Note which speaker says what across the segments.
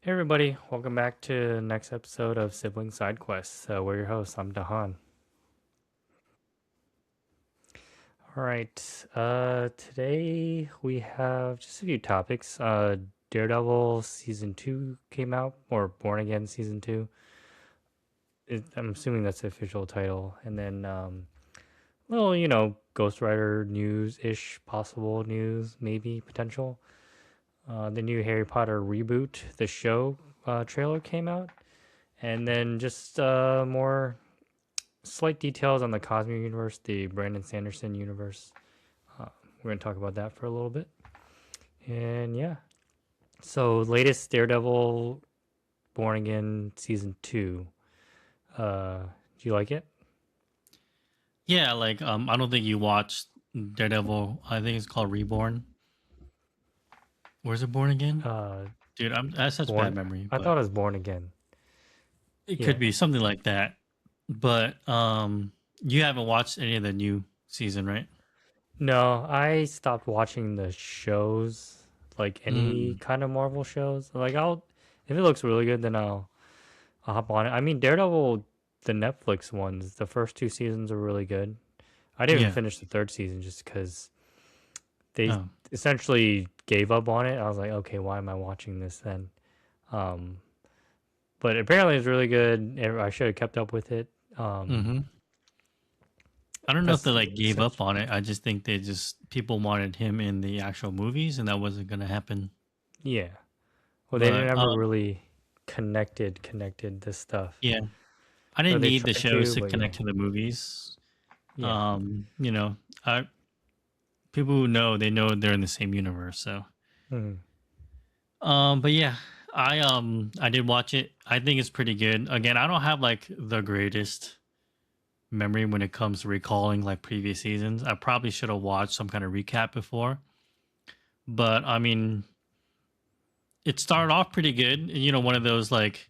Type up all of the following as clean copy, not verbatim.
Speaker 1: Hey everybody, welcome back to the next episode of Sibling Side Quests. We're your hosts. I'm Dahan. All right, today we have just a few topics. Daredevil season two came out, or Born Again season two. I'm assuming that's the official title. And then, little Ghost Rider news ish, possible news, maybe potential. The new Harry Potter reboot, the show trailer came out, and then just more slight details on the Cosmic Universe, the Brandon Sanderson universe. We're going to talk about that for a little bit. And yeah. So, latest Daredevil Born Again season 2. Do you like it?
Speaker 2: Yeah, I don't think you watched Daredevil. I think it's called Reborn. Where's it Born Again?
Speaker 1: Uh,
Speaker 2: Dude, I have such bad
Speaker 1: Born.
Speaker 2: memory,
Speaker 1: I
Speaker 2: but
Speaker 1: thought it was Born Again.
Speaker 2: it could
Speaker 1: Yeah.
Speaker 2: be something like that. But you haven't watched any of the new season, right?
Speaker 1: No, I stopped watching the shows, like any
Speaker 2: Mm,
Speaker 1: kind of Marvel shows. Like if it looks really good, then I'll hop on it. I mean, Daredevil, the Netflix ones, the first two seasons are really good. I didn't even
Speaker 2: yeah.
Speaker 1: finish the third season just because they
Speaker 2: Oh.
Speaker 1: essentially gave up on it. I was like, okay, why am I watching this then? Um, but apparently it's really good. I should have kept up with it. Um,
Speaker 2: Mm-hmm. I don't know if they
Speaker 1: that's
Speaker 2: like gave up
Speaker 1: essentially,
Speaker 2: on it. I just think they just people wanted him in the actual movies, and that wasn't gonna happen.
Speaker 1: yeah. Well, they
Speaker 2: But
Speaker 1: never really connected this stuff,
Speaker 2: yeah, I
Speaker 1: or
Speaker 2: didn't
Speaker 1: they
Speaker 2: need the
Speaker 1: tried
Speaker 2: shows
Speaker 1: to,
Speaker 2: to
Speaker 1: but yeah,
Speaker 2: connect to the movies.
Speaker 1: yeah.
Speaker 2: You know, I people who know they know they're in the same universe. So,
Speaker 1: Mhm.
Speaker 2: but yeah, I did watch it. I think it's pretty good. Again, I don't have like the greatest memory when it comes to recalling like previous seasons. I probably should have watched some kind of recap before. But I mean, it started off pretty good. You know, one of those like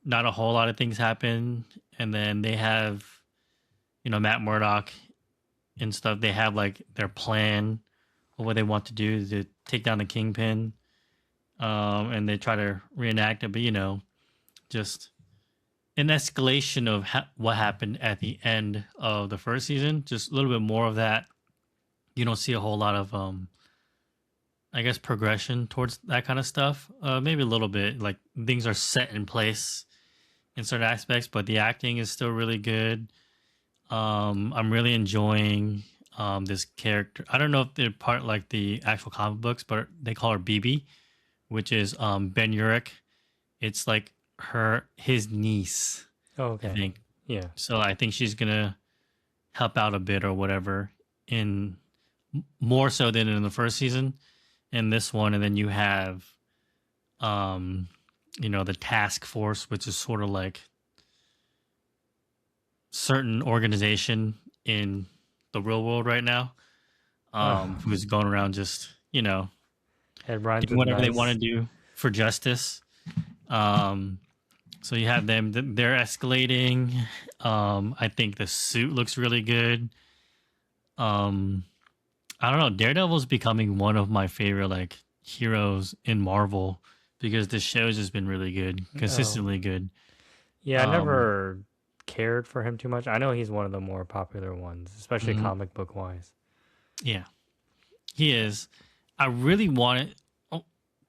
Speaker 2: not a whole lot of things happen, and then they have Matt Murdock and stuff. They have like their plan of what they want to do to take down the Kingpin, and they try to reenact it. But just an escalation of what happened at the end of the first season. Just a little bit more of that. You don't see a whole lot of, I guess, progression towards that kind of stuff. Maybe a little bit. Like things are set in place in certain aspects, but the acting is still really good. I'm really enjoying this character. I don't know if they're part like the actual comic books, but they call her BB, which is Ben Urich. It's like his niece,
Speaker 1: Oh,
Speaker 2: I
Speaker 1: okay,
Speaker 2: think.
Speaker 1: yeah.
Speaker 2: So I think she's gonna help out a bit or whatever in more so than in the first season in this one. And then you have um the task force, which is sort of like certain organization in the real world right now, who's going around just
Speaker 1: It rhymes
Speaker 2: doing
Speaker 1: with
Speaker 2: whatever they want to
Speaker 1: nice.
Speaker 2: do for justice. um so you have them, they're escalating. I think the suit looks really good. um I don't know. Daredevil's becoming one of my favorite like heroes in Marvel because the show's just been really good,
Speaker 1: Oh,
Speaker 2: consistently good.
Speaker 1: yeah. I
Speaker 2: Um,
Speaker 1: never cared for him too much. I know he's one of the more popular ones, especially
Speaker 2: mhm,
Speaker 1: comic book wise.
Speaker 2: yeah, he is. I really wanted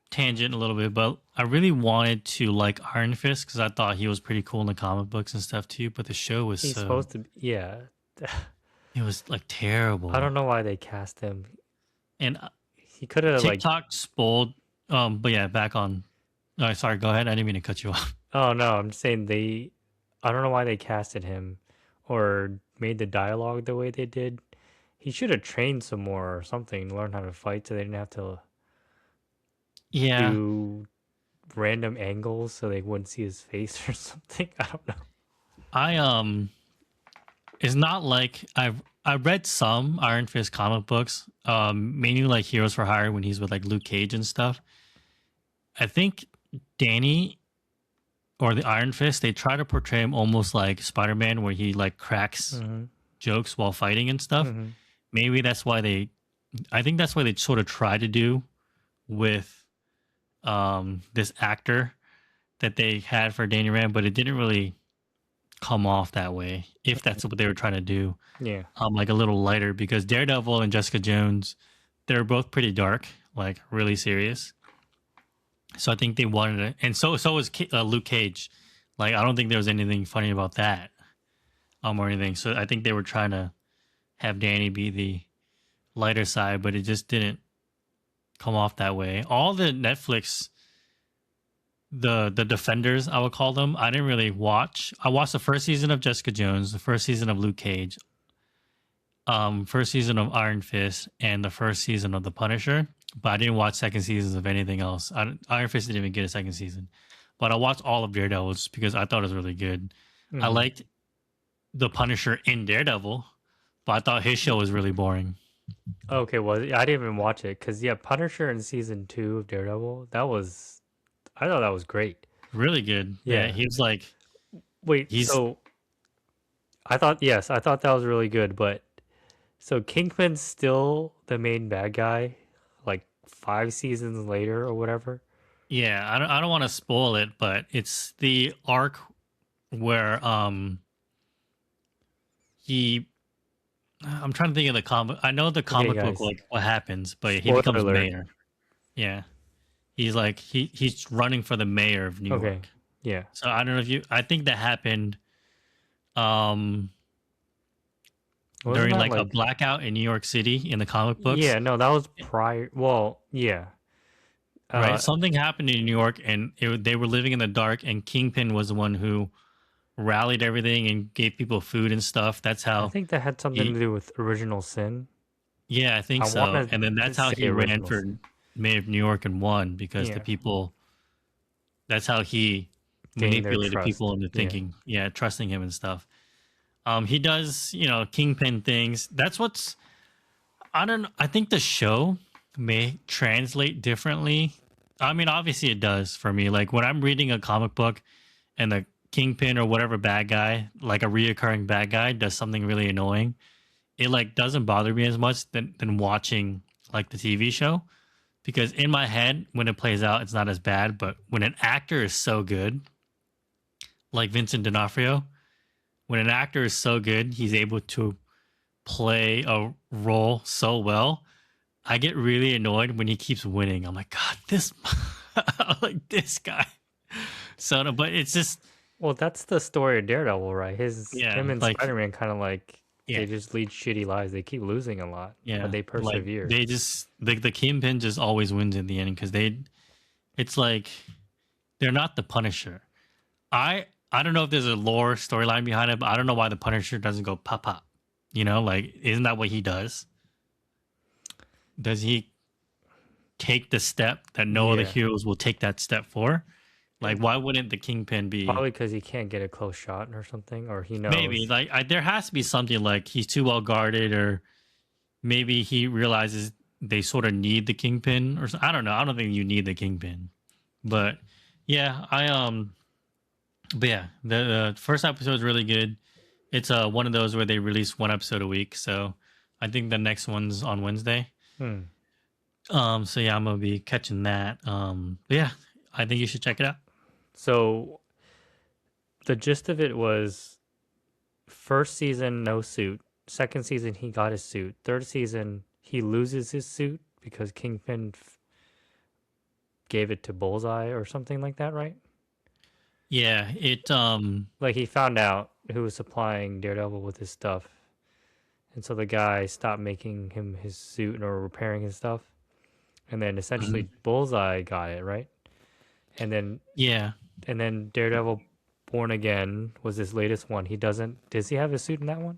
Speaker 2: tangent a little bit, but I really wanted to like Iron Fist because I thought he was pretty cool in the comic books and stuff too. But the show was
Speaker 1: He's
Speaker 2: so
Speaker 1: supposed to be, yeah.
Speaker 2: it was like
Speaker 1: I
Speaker 2: terrible,
Speaker 1: don't know why they cast him.
Speaker 2: and
Speaker 1: He could have like,
Speaker 2: TikTok spoiled. But yeah, back on. Oh, sorry. Go ahead. I didn't mean to cut you off.
Speaker 1: oh no, I'm just saying they. I don't know why they casted him or made the dialogue the way they did. He should have trained some more or something, learn how to fight, so they didn't have to
Speaker 2: Yeah,
Speaker 1: do random angles so they wouldn't see his face or something. I don't know.
Speaker 2: I. It's not like I read some Iron Fist comic books, mainly like Heroes for Hire when he's with like Luke Cage and stuff. I think Danny or the Iron Fist, they try to portray him almost like Spider Man, where he like cracks
Speaker 1: Mm-hmm.
Speaker 2: jokes while fighting and stuff.
Speaker 1: Mm-hmm.
Speaker 2: Maybe that's why I think that's why they sort of try to do with this actor. that they had for Danny Rand, but it didn't really come off that way. If that's what they were trying to do,
Speaker 1: Yeah.
Speaker 2: like a little lighter, because Daredevil and Jessica Jones, they're both pretty dark, like really serious. So I think they wanted it, and so was Luke Cage. Like I don't think there was anything funny about that, or anything. So I think they were trying to have Danny be the lighter side, but it just didn't come off that way. All the Netflix, the Defenders, I would call them, I didn't really watch. I watched the first season of Jessica Jones, the first season of Luke Cage, first season of Iron Fist, and the first season of The Punisher. But I didn't watch second seasons of anything else. Iron Fist didn't even get a second season. But I watched all of Daredevil just because I thought it was really good. I
Speaker 1: Mm-hmm.
Speaker 2: liked The Punisher in Daredevil, but I thought his show was really boring.
Speaker 1: Okay, well, I didn't even watch it because yeah, Punisher in season 2 of Daredevil, I thought that was great.
Speaker 2: Really good. Yeah,
Speaker 1: Yeah.
Speaker 2: he was like,
Speaker 1: Wait,
Speaker 2: he's,
Speaker 1: so I thought that was really good, but so Kingpin's still the main bad guy, like 5 seasons later or whatever.
Speaker 2: yeah, I don't want to spoil it, but it's the arc where he I'm trying to think of the comic. I know the
Speaker 1: Okay,
Speaker 2: comic book
Speaker 1: guys,
Speaker 2: like what happens, but he
Speaker 1: spoiler
Speaker 2: becomes
Speaker 1: alert.
Speaker 2: mayor. Yeah. He's like he's running for the mayor of New
Speaker 1: Okay,
Speaker 2: York.
Speaker 1: yeah,
Speaker 2: So I don't know if you I think that happened um
Speaker 1: wasn't
Speaker 2: during
Speaker 1: that
Speaker 2: like a
Speaker 1: like
Speaker 2: blackout in New York City in the comic books.
Speaker 1: yeah? No, that was prior. Well, yeah,
Speaker 2: Right?
Speaker 1: uh,
Speaker 2: Something happened in New York and they were living in the dark and Kingpin was the one who rallied everything and gave people food and stuff. That's
Speaker 1: I
Speaker 2: how
Speaker 1: think that had something to
Speaker 2: he
Speaker 1: do with Original Sin.
Speaker 2: yeah, I think
Speaker 1: I want
Speaker 2: so. And then
Speaker 1: to
Speaker 2: that's how
Speaker 1: say
Speaker 2: he ran
Speaker 1: Original
Speaker 2: for
Speaker 1: Sin.
Speaker 2: mayor of New York and won because the
Speaker 1: Yeah,
Speaker 2: people that's how he
Speaker 1: gain their
Speaker 2: manipulated
Speaker 1: trust.
Speaker 2: people into
Speaker 1: Yeah,
Speaker 2: thinking, yeah, trusting him and stuff. He does, kingpin things. That's what's I don't I think the show may translate differently. I mean, obviously it does for me. Like when I'm reading a comic book and the kingpin or whatever bad guy, like a reoccurring bad guy, does something really annoying, it like doesn't bother me as much than watching like the TV show. Because in my head, when it plays out, it's not as bad. But when an actor is so good, like Vincent D'Onofrio, when an actor is so good, he's able to play a role so well. I get really annoyed when he keeps winning. I'm like, God, this, like this guy. So, no, but it's just,
Speaker 1: well, that's the story of Daredevil, right?
Speaker 2: yeah,
Speaker 1: Him and
Speaker 2: like,
Speaker 1: Spider Man kind of like
Speaker 2: yeah,
Speaker 1: they just lead shitty lives. They keep losing a lot, but
Speaker 2: yeah,
Speaker 1: they
Speaker 2: like
Speaker 1: persevere.
Speaker 2: they just, the Kingpin just always wins in the end because it's like they're not the Punisher. I don't know if there's a lore storyline behind it, but I don't know why the Punisher doesn't go pop pop. Like isn't that what he does? Does he take the step that no other
Speaker 1: Yeah,
Speaker 2: heroes will take that step for? Like why wouldn't the Kingpin be
Speaker 1: probably because he can't get a close shot or something, or he
Speaker 2: maybe
Speaker 1: knows.
Speaker 2: like there has to be something like he's too well guarded or maybe he realizes they sort of need the Kingpin or I don't know. I don't think you need the Kingpin. But yeah, but yeah, the first episode is really good. It's one of those where they release one episode a week. So I think the next one's on Wednesday.
Speaker 1: Hmm.
Speaker 2: So yeah, I'm gonna be catching that. But yeah, I think you should check it out.
Speaker 1: So the gist of it was first season no suit, second season he got his suit, third season he loses his suit because Kingpin gave it to Bullseye or something like that, right?
Speaker 2: Yeah, it
Speaker 1: Like he found out who was supplying Daredevil with his stuff, and so the guy stopped making him his suit or repairing his stuff, and then
Speaker 2: mhm.
Speaker 1: essentially Bullseye got it, right? And then
Speaker 2: Yeah.
Speaker 1: Daredevil Born Again was his latest one. He doesn't does he have a suit in that one?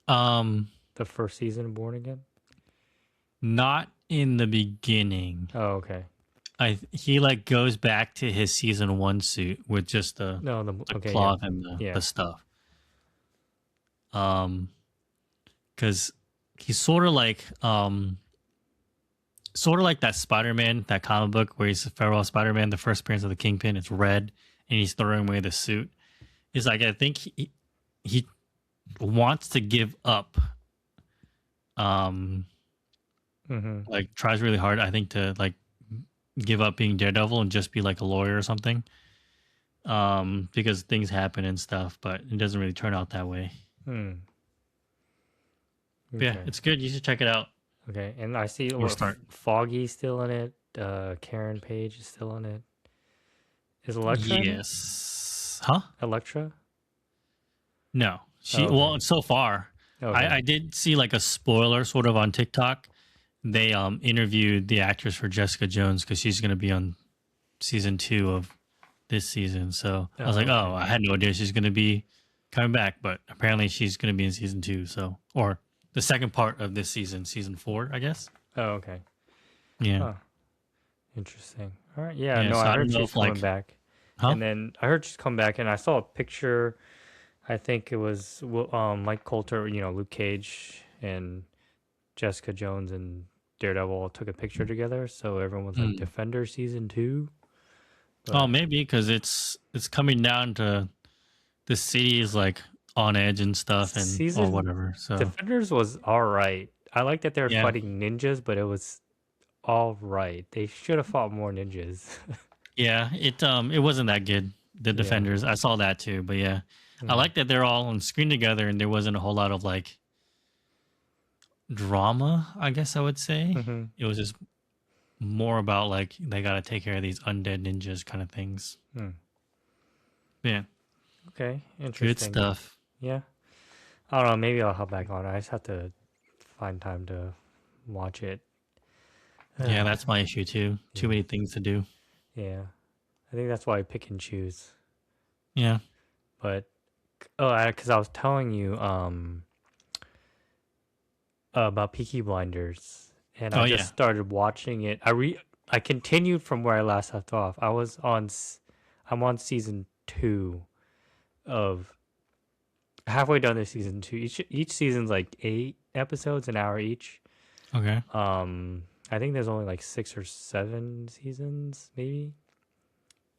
Speaker 2: Um
Speaker 1: The first season of Born Again?
Speaker 2: Not in the beginning.
Speaker 1: Oh, okay.
Speaker 2: He like goes back to his season 1 suit with just
Speaker 1: No,
Speaker 2: the
Speaker 1: okay, yeah.
Speaker 2: cloth and
Speaker 1: Yeah.
Speaker 2: the stuff. Um cuz he's sort of like that Spider-Man, that comic book where he's Farewell Spider-Man, the first appearance of the Kingpin, it's red and he's throwing away the suit. It's like I think he wants to give up um
Speaker 1: Mm-hmm.
Speaker 2: like tries really hard I think to like give up being Daredevil and just be like a lawyer or something. Because things happen and stuff, but it doesn't really turn out that way.
Speaker 1: Hmm.
Speaker 2: But yeah,
Speaker 1: Okay.
Speaker 2: it's good. You should check it out
Speaker 1: Okay. And I see
Speaker 2: or
Speaker 1: what
Speaker 2: start.
Speaker 1: Foggy's still in it. Karen Page is still in it. Is Elektra in it?
Speaker 2: Yes. Huh?
Speaker 1: Electra?
Speaker 2: No.
Speaker 1: Oh,
Speaker 2: She
Speaker 1: okay.
Speaker 2: well, so far,
Speaker 1: Okay.
Speaker 2: I did see like a spoiler sort of on TikTok. They interviewed the actress for Jessica Jones because she's gonna be on season 2 of this season. So I was
Speaker 1: Oh,
Speaker 2: like, oh,
Speaker 1: okay.
Speaker 2: I had no idea she's gonna be coming back, but apparently she's gonna be in season 2. So or the second part of this season, season 4, I guess.
Speaker 1: Oh, okay.
Speaker 2: Yeah.
Speaker 1: Huh. Interesting. All right. Yeah.
Speaker 2: Yeah.
Speaker 1: No,
Speaker 2: So
Speaker 1: I
Speaker 2: I don't
Speaker 1: heard
Speaker 2: know
Speaker 1: she's
Speaker 2: if
Speaker 1: coming
Speaker 2: like,
Speaker 1: back.
Speaker 2: huh?
Speaker 1: And then I heard she's coming back, and I saw a picture. I think it was Mike Coulter, Luke Cage and Jessica Jones and Daredevil took a picture together. So everyone was like,
Speaker 2: Hmm.
Speaker 1: Defender season 2.
Speaker 2: Oh,
Speaker 1: But
Speaker 2: maybe because it's coming down to the city is like on edge and stuff and or
Speaker 1: season
Speaker 2: whatever. So
Speaker 1: Defenders was all right. I like that they were
Speaker 2: yeah,
Speaker 1: fighting ninjas, but it was all right. They should have fought more ninjas.
Speaker 2: yeah, it wasn't that good. The
Speaker 1: Yeah.
Speaker 2: defenders, I saw that too, but yeah, I
Speaker 1: Mm.
Speaker 2: like that they're all on screen together and there wasn't a whole lot of like drama. I guess I would say
Speaker 1: Hmm.
Speaker 2: it was just more about like they got to take care of these undead ninjas kind of things.
Speaker 1: Mm.
Speaker 2: Yeah,
Speaker 1: Okay.
Speaker 2: good
Speaker 1: Interesting.
Speaker 2: stuff.
Speaker 1: Yeah. I don't know. Maybe I'll hop back on. I just have to find time to watch it.
Speaker 2: Yeah, that's my issue too. Too
Speaker 1: Yeah.
Speaker 2: many things to do.
Speaker 1: Yeah. I think that's why I pick and choose.
Speaker 2: Yeah.
Speaker 1: But because I was telling you about Peaky Blinders, and I
Speaker 2: Oh
Speaker 1: just
Speaker 2: yeah.
Speaker 1: started watching it. I continued from where I last left off. I'm on season 2 of halfway done this season 2. Each season's like 8 episodes, an hour each.
Speaker 2: Okay.
Speaker 1: I think there's only like 6 or 7 seasons, maybe,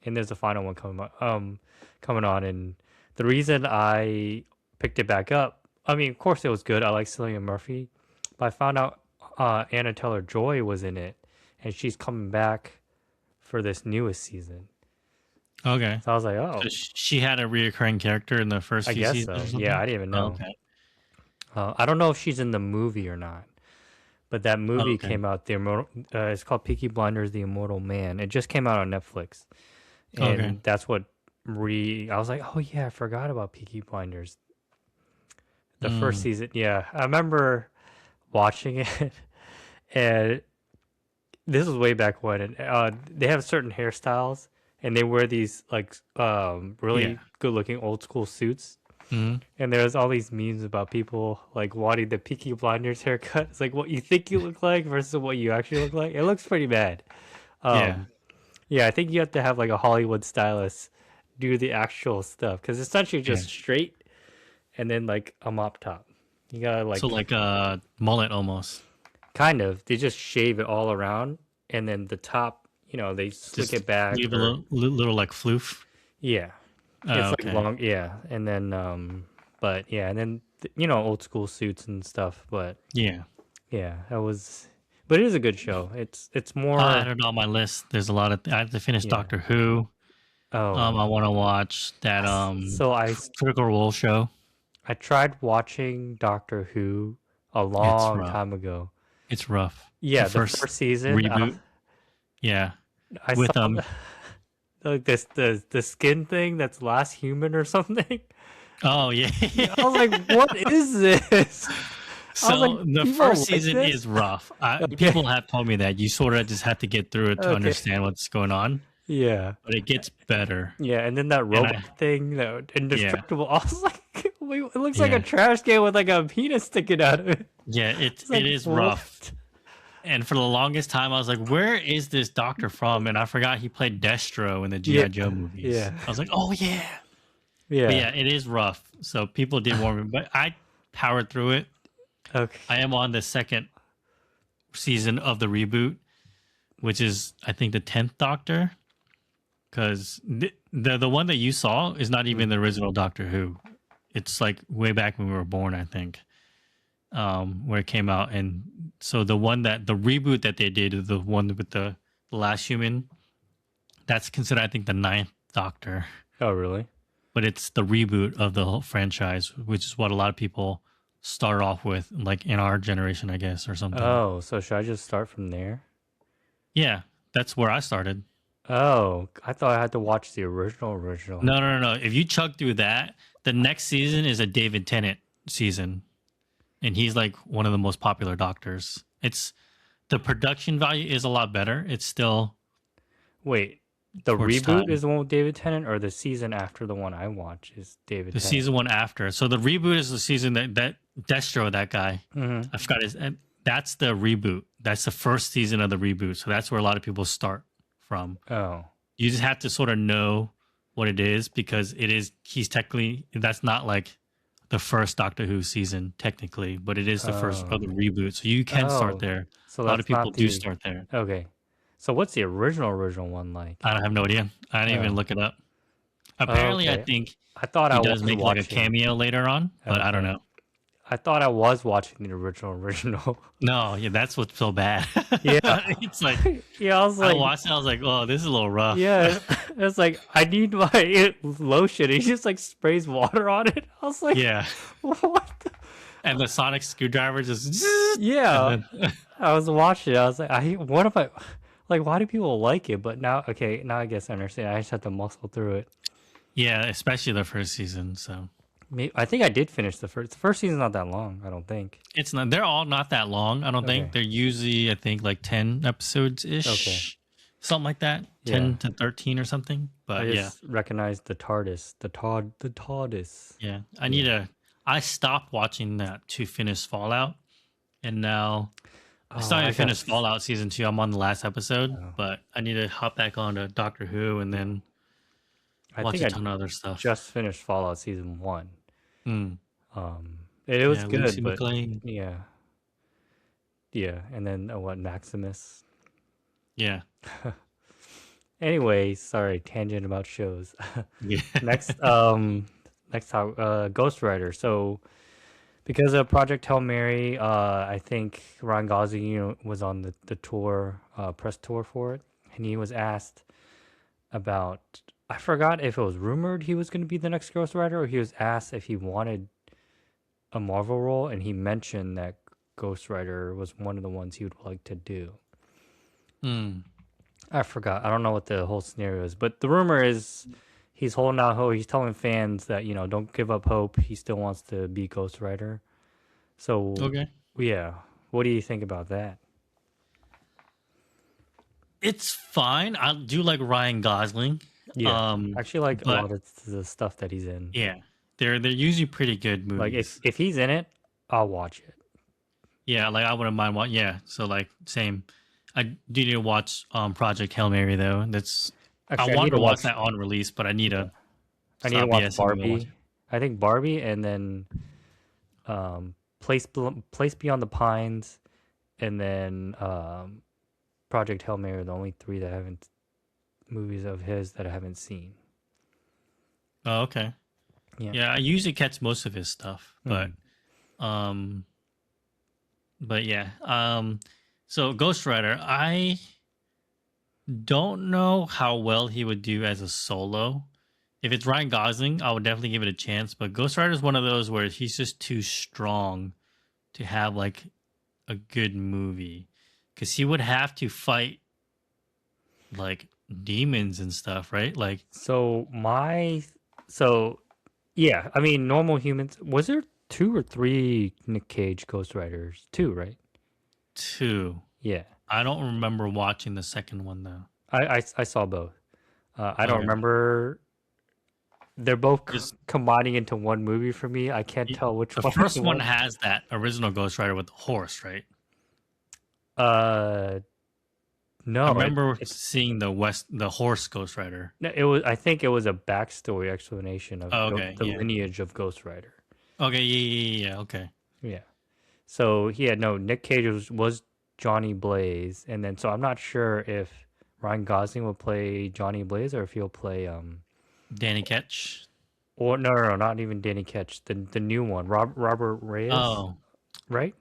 Speaker 1: and there's a final one coming on. And the reason I picked it back up, I mean, of course it was good. I like Cillian Murphy, but I found out Anna Taylor Joy was in it, and she's coming back for this newest season.
Speaker 2: Okay.
Speaker 1: So I was like,
Speaker 2: So
Speaker 1: oh,
Speaker 2: she had a reoccurring character in the first
Speaker 1: I
Speaker 2: few
Speaker 1: guess
Speaker 2: seasons or
Speaker 1: so. Yeah,
Speaker 2: something.
Speaker 1: I didn't even
Speaker 2: Oh,
Speaker 1: know.
Speaker 2: okay.
Speaker 1: I don't know if she's in the movie or not, but that
Speaker 2: Oh,
Speaker 1: movie
Speaker 2: okay.
Speaker 1: came out. It's called Peaky Blinders: The Immortal Man. It just came out on Netflix,
Speaker 2: Okay.
Speaker 1: and that's what I was like, oh yeah, I forgot about Peaky Blinders. The first
Speaker 2: Mm,
Speaker 1: season, yeah, I remember watching it, and this was way back when. And they have certain hairstyles, and they wear these like
Speaker 2: yeah.
Speaker 1: really good-looking old school suits.
Speaker 2: Mm,
Speaker 1: And there's all these memes about people like wanting the Peaky Blinders haircut. It's like what you think you look like versus what you actually look like. It looks pretty bad.
Speaker 2: yeah.
Speaker 1: Um, yeah, I think you have to have like a Hollywood stylist do the actual stuff because it's essentially
Speaker 2: Yeah.
Speaker 1: just straight and then like a mop top. You gotta
Speaker 2: So
Speaker 1: like
Speaker 2: like a mullet almost.
Speaker 1: kind of they just shave it all around and then the top, they slick
Speaker 2: Just
Speaker 1: it back
Speaker 2: leave a
Speaker 1: or
Speaker 2: little like floof.
Speaker 1: yeah,
Speaker 2: Oh,
Speaker 1: it's like
Speaker 2: okay.
Speaker 1: long yeah, and then but yeah, and then old school suits and stuff. But
Speaker 2: Yeah.
Speaker 1: yeah, that was, but it is a good show. It's
Speaker 2: I
Speaker 1: more
Speaker 2: had it on my list. There's a lot of I have to finish
Speaker 1: yeah.
Speaker 2: Doctor Who.
Speaker 1: Oh,
Speaker 2: I want to watch that
Speaker 1: so
Speaker 2: Critical Role show.
Speaker 1: I tried watching Doctor Who a
Speaker 2: It's
Speaker 1: long
Speaker 2: rough.
Speaker 1: time ago.
Speaker 2: It's rough. The
Speaker 1: Yeah, the
Speaker 2: first
Speaker 1: first season,
Speaker 2: reboot. Yeah.
Speaker 1: I saw
Speaker 2: With
Speaker 1: like this the skin thing that's last human or something.
Speaker 2: oh yeah.
Speaker 1: I was like, what is this? I was like,
Speaker 2: So the first
Speaker 1: people like
Speaker 2: season
Speaker 1: this?
Speaker 2: is rough.
Speaker 1: Okay,
Speaker 2: People have told me that you sort of just have to get through it to
Speaker 1: okay,
Speaker 2: understand what's going on,
Speaker 1: yeah,
Speaker 2: but it gets better.
Speaker 1: yeah. And then that
Speaker 2: And I,
Speaker 1: robot thing, that
Speaker 2: yeah,
Speaker 1: indestructible. I was like, wait, it looks like a
Speaker 2: yeah,
Speaker 1: trash can with like a penis sticking out of it.
Speaker 2: yeah.
Speaker 1: It's
Speaker 2: It
Speaker 1: like
Speaker 2: is rough.
Speaker 1: what?
Speaker 2: And for the longest time, I was like, "Where is this doctor from?" And I forgot he played Destro in the
Speaker 1: Yeah,
Speaker 2: GI Joe movies.
Speaker 1: yeah,
Speaker 2: I was like, "Oh yeah." But
Speaker 1: yeah.
Speaker 2: yeah, it is rough. So people did warn me, but I powered through it.
Speaker 1: Okay.
Speaker 2: I am on the second season of the reboot, which is I think the 10th Doctor. Because the one that you saw is not even the original Doctor Who. It's like way back when we were born, I think, where it came out. And so the reboot that they did is the one with the The Last Human. That's considered, I think, the ninth Doctor,
Speaker 1: Oh, really?
Speaker 2: but it's the reboot of the whole franchise, which is what a lot of people start off with, like in our generation, I guess, or something.
Speaker 1: Oh, so should I just start from there?
Speaker 2: Yeah, that's where I started.
Speaker 1: Oh, I thought I had to watch the original.
Speaker 2: No. If you chug through that, the next season is a David Tennant season, and he's like one of the most popular doctors. It's the production value is a lot better. It's still
Speaker 1: Wait, the
Speaker 2: for its
Speaker 1: reboot
Speaker 2: time.
Speaker 1: is the one with David Tennant, or the season after the one I watch is David
Speaker 2: The
Speaker 1: Tennant?
Speaker 2: season one after. So the reboot is the season that Destro, that guy,
Speaker 1: Mm-hmm.
Speaker 2: I forgot his. That's the reboot. That's the first season of the reboot. So that's where a lot of people start from.
Speaker 1: Oh,
Speaker 2: You just have to sort of know what it is because it is. He's technically that's not like the first Doctor Who season technically, but it is the first of
Speaker 1: oh,
Speaker 2: the reboot. So you can start
Speaker 1: oh.
Speaker 2: there.
Speaker 1: So
Speaker 2: A lot of
Speaker 1: that's
Speaker 2: people
Speaker 1: not
Speaker 2: do
Speaker 1: the
Speaker 2: start there.
Speaker 1: okay. So what's the original one like?
Speaker 2: I don't have no idea. I didn't even
Speaker 1: Oh,
Speaker 2: look it up.
Speaker 1: oh,
Speaker 2: Apparently, I
Speaker 1: okay.
Speaker 2: think
Speaker 1: I thought
Speaker 2: he
Speaker 1: I
Speaker 2: does
Speaker 1: was
Speaker 2: make like a
Speaker 1: watching.
Speaker 2: cameo later on, but I don't
Speaker 1: Okay,
Speaker 2: know.
Speaker 1: I thought I was watching the original.
Speaker 2: No, yeah, that's what's so bad.
Speaker 1: Yeah,
Speaker 2: It's like
Speaker 1: yeah. I was
Speaker 2: I
Speaker 1: like,
Speaker 2: watched it. I was like, "Oh, this is a little rough."
Speaker 1: yeah. It's like I need my lotion. He just like sprays water on it. I was like,
Speaker 2: Yeah,
Speaker 1: what? The?
Speaker 2: and the sonic screwdriver just, and
Speaker 1: Yeah,
Speaker 2: then
Speaker 1: I was watching it. I was like, what am I? Like, why do people like it? But now, okay, now I guess I understand. I just have to muscle through it.
Speaker 2: yeah, especially the first season. So
Speaker 1: I think I did finish the first. The first season's not that long. I don't think.
Speaker 2: it's not. They're all not that long. I don't think
Speaker 1: Okay.
Speaker 2: they're usually. I think like 10 episodes
Speaker 1: Okay.
Speaker 2: ish, something like that.
Speaker 1: Yeah.
Speaker 2: 10 to 13 or something.
Speaker 1: I
Speaker 2: But yeah,
Speaker 1: just recognized the TARDIS. The TARDIS.
Speaker 2: yeah. I need
Speaker 1: Yeah.
Speaker 2: to. I stopped watching that to finish Fallout, and now I
Speaker 1: Oh,
Speaker 2: still
Speaker 1: I
Speaker 2: haven't
Speaker 1: got.
Speaker 2: finished Fallout season 2. I'm on the last episode,
Speaker 1: Oh,
Speaker 2: but I need to hop back on to Doctor Who and then
Speaker 1: I
Speaker 2: watch
Speaker 1: think
Speaker 2: a
Speaker 1: I
Speaker 2: ton of other stuff.
Speaker 1: just finished Fallout season one.
Speaker 2: Mm.
Speaker 1: It was
Speaker 2: Yeah,
Speaker 1: good,
Speaker 2: Lucy
Speaker 1: but
Speaker 2: McLean.
Speaker 1: yeah, yeah. And then what? Maximus.
Speaker 2: Yeah.
Speaker 1: Anyway, sorry, tangent about shows.
Speaker 2: Yeah.
Speaker 1: Next, next time, Ghost Rider. So because of Project Hail Mary, I think Ryan Gosling, was on the tour, press tour for it, and he was asked about. I forgot if it was rumored he was going to be the next Ghost Rider, or he was asked if he wanted a Marvel role, and he mentioned that Ghost Rider was one of the ones he would like to do.
Speaker 2: Mm.
Speaker 1: I forgot. I don't know what the whole scenario is, but the rumor is he's holding out hope. He's telling fans that don't give up hope. He still wants to be Ghost Rider. So
Speaker 2: Okay.
Speaker 1: yeah, what do you think about that?
Speaker 2: It's fine. I do like Ryan Gosling.
Speaker 1: Yeah, I actually like a
Speaker 2: But
Speaker 1: lot of the stuff that he's in.
Speaker 2: yeah, they're usually pretty good
Speaker 1: Like
Speaker 2: movies.
Speaker 1: if he's in it, I'll watch it.
Speaker 2: Yeah, like I wouldn't mind what. Yeah, so like same. I do need to watch Project Hail Mary though. That's I
Speaker 1: Actually, I need
Speaker 2: wanted
Speaker 1: to
Speaker 2: to watch
Speaker 1: watch.
Speaker 2: that on release, but I need
Speaker 1: Yeah,
Speaker 2: to
Speaker 1: I need to
Speaker 2: stop
Speaker 1: watch
Speaker 2: BSing and go watch it.
Speaker 1: Barbie. I think Barbie, and then Place Beyond the Pines, and then Project Hail Mary are the only three that I haven't movies of his that I haven't seen.
Speaker 2: Oh, okay.
Speaker 1: Yeah.
Speaker 2: Yeah, I usually catch most of his stuff,
Speaker 1: Mhm.
Speaker 2: um, but yeah. So Ghost Rider, I don't know how well he would do as a solo. If it's Ryan Gosling, I would definitely give it a chance. But Ghost Rider is one of those where he's just too strong to have like a good movie, because he would have to fight like demons and stuff, right? Like
Speaker 1: So yeah, I mean normal humans. Was there two or three Nick Cage Ghost Riders? Two, right?
Speaker 2: two.
Speaker 1: Yeah.
Speaker 2: I don't remember watching the second one though.
Speaker 1: I saw both. I don't
Speaker 2: Okay.
Speaker 1: remember. They're both
Speaker 2: Just
Speaker 1: combining into one movie for me. I can't tell which
Speaker 2: the
Speaker 1: one is
Speaker 2: first one
Speaker 1: what.
Speaker 2: has that original Ghost Rider with the horse, right?
Speaker 1: Uh,
Speaker 2: I
Speaker 1: no,
Speaker 2: remember
Speaker 1: it's
Speaker 2: seeing the horse Ghost Rider.
Speaker 1: no, it was. I think it was a backstory explanation of
Speaker 2: Oh, okay,
Speaker 1: the
Speaker 2: yeah.
Speaker 1: lineage of Ghost Rider.
Speaker 2: Okay, yeah, okay.
Speaker 1: Yeah. So yeah, no, Nick Cage was Johnny Blaze, and then so I'm not sure if Ryan Gosling will play Johnny Blaze or if he'll play
Speaker 2: Danny Ketch.
Speaker 1: or no, not even Danny Ketch, the new one, Robert Reyes,
Speaker 2: Oh,
Speaker 1: right?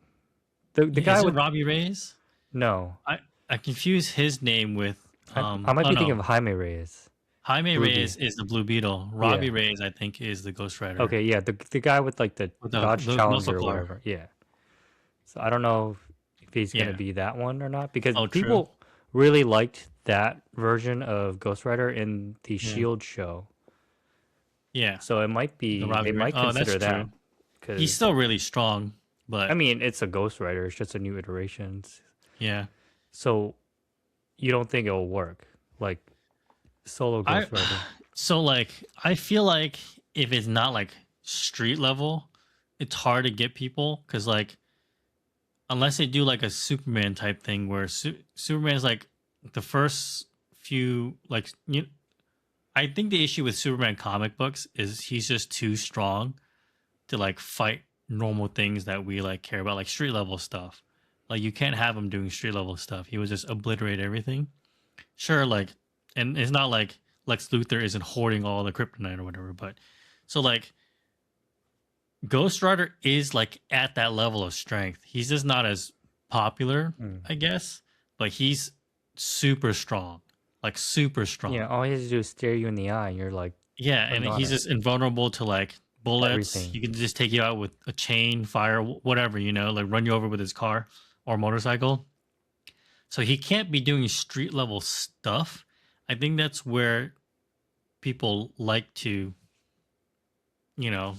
Speaker 1: The
Speaker 2: yeah,
Speaker 1: guy
Speaker 2: is it
Speaker 1: with
Speaker 2: Robbie Reyes?
Speaker 1: no,
Speaker 2: I I confuse his name with
Speaker 1: I might
Speaker 2: oh
Speaker 1: be thinking
Speaker 2: no,
Speaker 1: of Jaime Reyes,
Speaker 2: Jaime
Speaker 1: Blue
Speaker 2: Reyes
Speaker 1: Bee.
Speaker 2: is the Blue Beetle.
Speaker 1: Yeah.
Speaker 2: Robbie Reyes, I think, is the Ghost Rider
Speaker 1: Okay. Yeah. The guy with like the
Speaker 2: with
Speaker 1: Dodge
Speaker 2: the muscle
Speaker 1: Challenger or
Speaker 2: car.
Speaker 1: whatever. Yeah. So I don't know if he's gonna
Speaker 2: Yeah.
Speaker 1: be that one or not because
Speaker 2: Oh, true.
Speaker 1: people really liked that version of Ghost Rider in the
Speaker 2: Yeah.
Speaker 1: Shield show.
Speaker 2: Yeah.
Speaker 1: So it might
Speaker 2: The
Speaker 1: be they
Speaker 2: Robbie Reyes.
Speaker 1: might
Speaker 2: Oh, that's
Speaker 1: consider that
Speaker 2: true. He's
Speaker 1: because
Speaker 2: still really strong,
Speaker 1: I
Speaker 2: but
Speaker 1: mean it's a Ghost Rider. It's just a new iteration.
Speaker 2: yeah.
Speaker 1: So you don't think it'll work like solo
Speaker 2: I
Speaker 1: Ghost Rider?
Speaker 2: so like I feel like if it's not like street level, it's hard to get people because like unless they do like a Superman type thing where Superman's like the first few like I think the issue with Superman comic books is he's just too strong to like fight normal things that we like care about like street level stuff. Like you can't have him doing street level stuff. He would just obliterate everything. Sure, like, and it's not like Lex Luthor isn't hoarding all the kryptonite or whatever, but so like Ghost Rider is like at that level of strength. He's just not as popular,
Speaker 1: Mm.
Speaker 2: I guess, but he's super strong, like super
Speaker 1: Yeah,
Speaker 2: strong.
Speaker 1: all he has to do is stare you in the eye, and you're like
Speaker 2: Yeah,
Speaker 1: a
Speaker 2: and he's
Speaker 1: goner.
Speaker 2: just invulnerable to like bullets.
Speaker 1: Everything.
Speaker 2: He can just take you out with a chain, fire, whatever, like run you over with his car or motorcycle. So he can't be doing street level stuff. I think that's where people like to,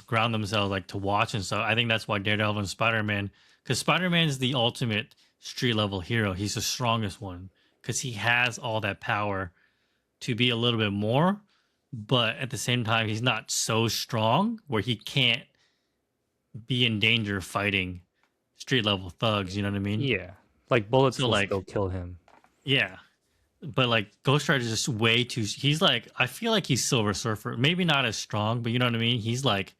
Speaker 2: ground themselves, like to watch and stuff. I think that's why Daredevil and Spider Man, because Spider Man is the ultimate street level hero. He's the strongest one because he has all that power to be a little bit more, but at the same time, he's not so strong where he can't be in danger fighting street level thugs. You know what I mean?
Speaker 1: Yeah, like bullets
Speaker 2: So
Speaker 1: will still
Speaker 2: like,
Speaker 1: kill him.
Speaker 2: yeah, but like Ghost Rider is just way too. He's like, I feel like he's Silver Surfer. Maybe not as strong, but you know what I mean. He's like,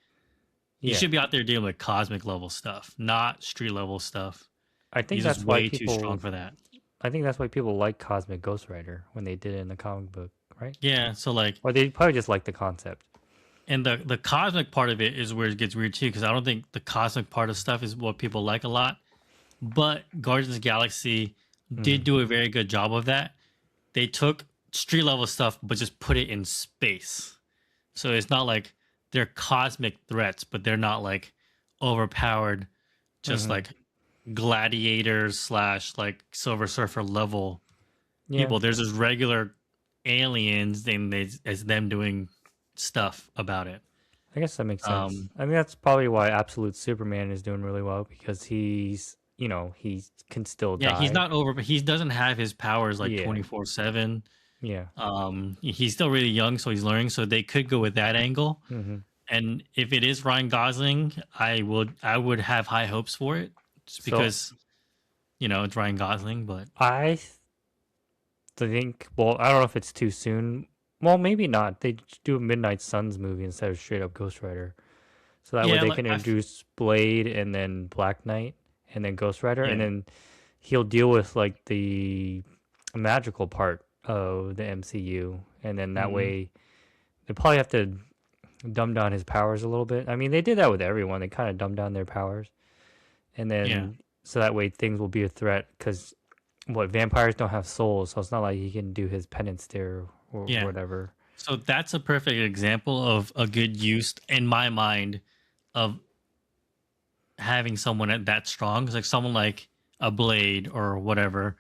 Speaker 2: he
Speaker 1: Yeah,
Speaker 2: should be out there dealing with cosmic level stuff, not street level stuff.
Speaker 1: I think
Speaker 2: He's just
Speaker 1: that's why
Speaker 2: way too strong
Speaker 1: people.
Speaker 2: for that.
Speaker 1: I think that's why people like Cosmic Ghost Rider when they did it in the comic book, right?
Speaker 2: Yeah. So like,
Speaker 1: Or they probably just like the concept.
Speaker 2: and the cosmic part of it is where it gets weird too, because I don't think the cosmic part of stuff is what people like a lot. But Guardians of the Galaxy did
Speaker 1: Mm.
Speaker 2: do a very good job of that. They took street level stuff, but just put it in space. So it's not like they're cosmic threats, but they're not like overpowered, just
Speaker 1: Hmm.
Speaker 2: like gladiators slash like Silver Surfer level
Speaker 1: Yeah,
Speaker 2: people. There's just regular aliens, and as them doing stuff about it.
Speaker 1: I guess that makes sense.
Speaker 2: Um,
Speaker 1: I mean, that's probably why Absolute Superman is doing really well because he can still
Speaker 2: yeah, he's
Speaker 1: die.
Speaker 2: not over, but he doesn't have his powers like
Speaker 1: Yeah,
Speaker 2: 24/7.
Speaker 1: yeah.
Speaker 2: He's still really young, so he's learning. So they could go with that angle.
Speaker 1: Hmm.
Speaker 2: And if it is Ryan Gosling, I would have high hopes for it, just
Speaker 1: So
Speaker 2: because it's Ryan Gosling. But
Speaker 1: I think, well, I don't know if it's too soon. Well, maybe not. They do a Midnight Suns movie instead of straight up Ghost Rider. So that way
Speaker 2: yeah,
Speaker 1: they
Speaker 2: like
Speaker 1: can introduce Blade and then Black Knight and then Ghost Rider and
Speaker 2: yeah,
Speaker 1: then he'll deal with like the magical part of the MCU and then that
Speaker 2: hmm
Speaker 1: way they probably have to dumb down his powers a little bit. I mean, they did that with everyone. They kind of dumbed down their powers. And
Speaker 2: yeah,
Speaker 1: then so that way things will be a threat cuz what vampires don't have souls, so it's not like he can do his penance there or
Speaker 2: yeah.
Speaker 1: whatever.
Speaker 2: So that's a perfect example of a good use in my mind of having someone that strong. It's like someone like a Blade or whatever,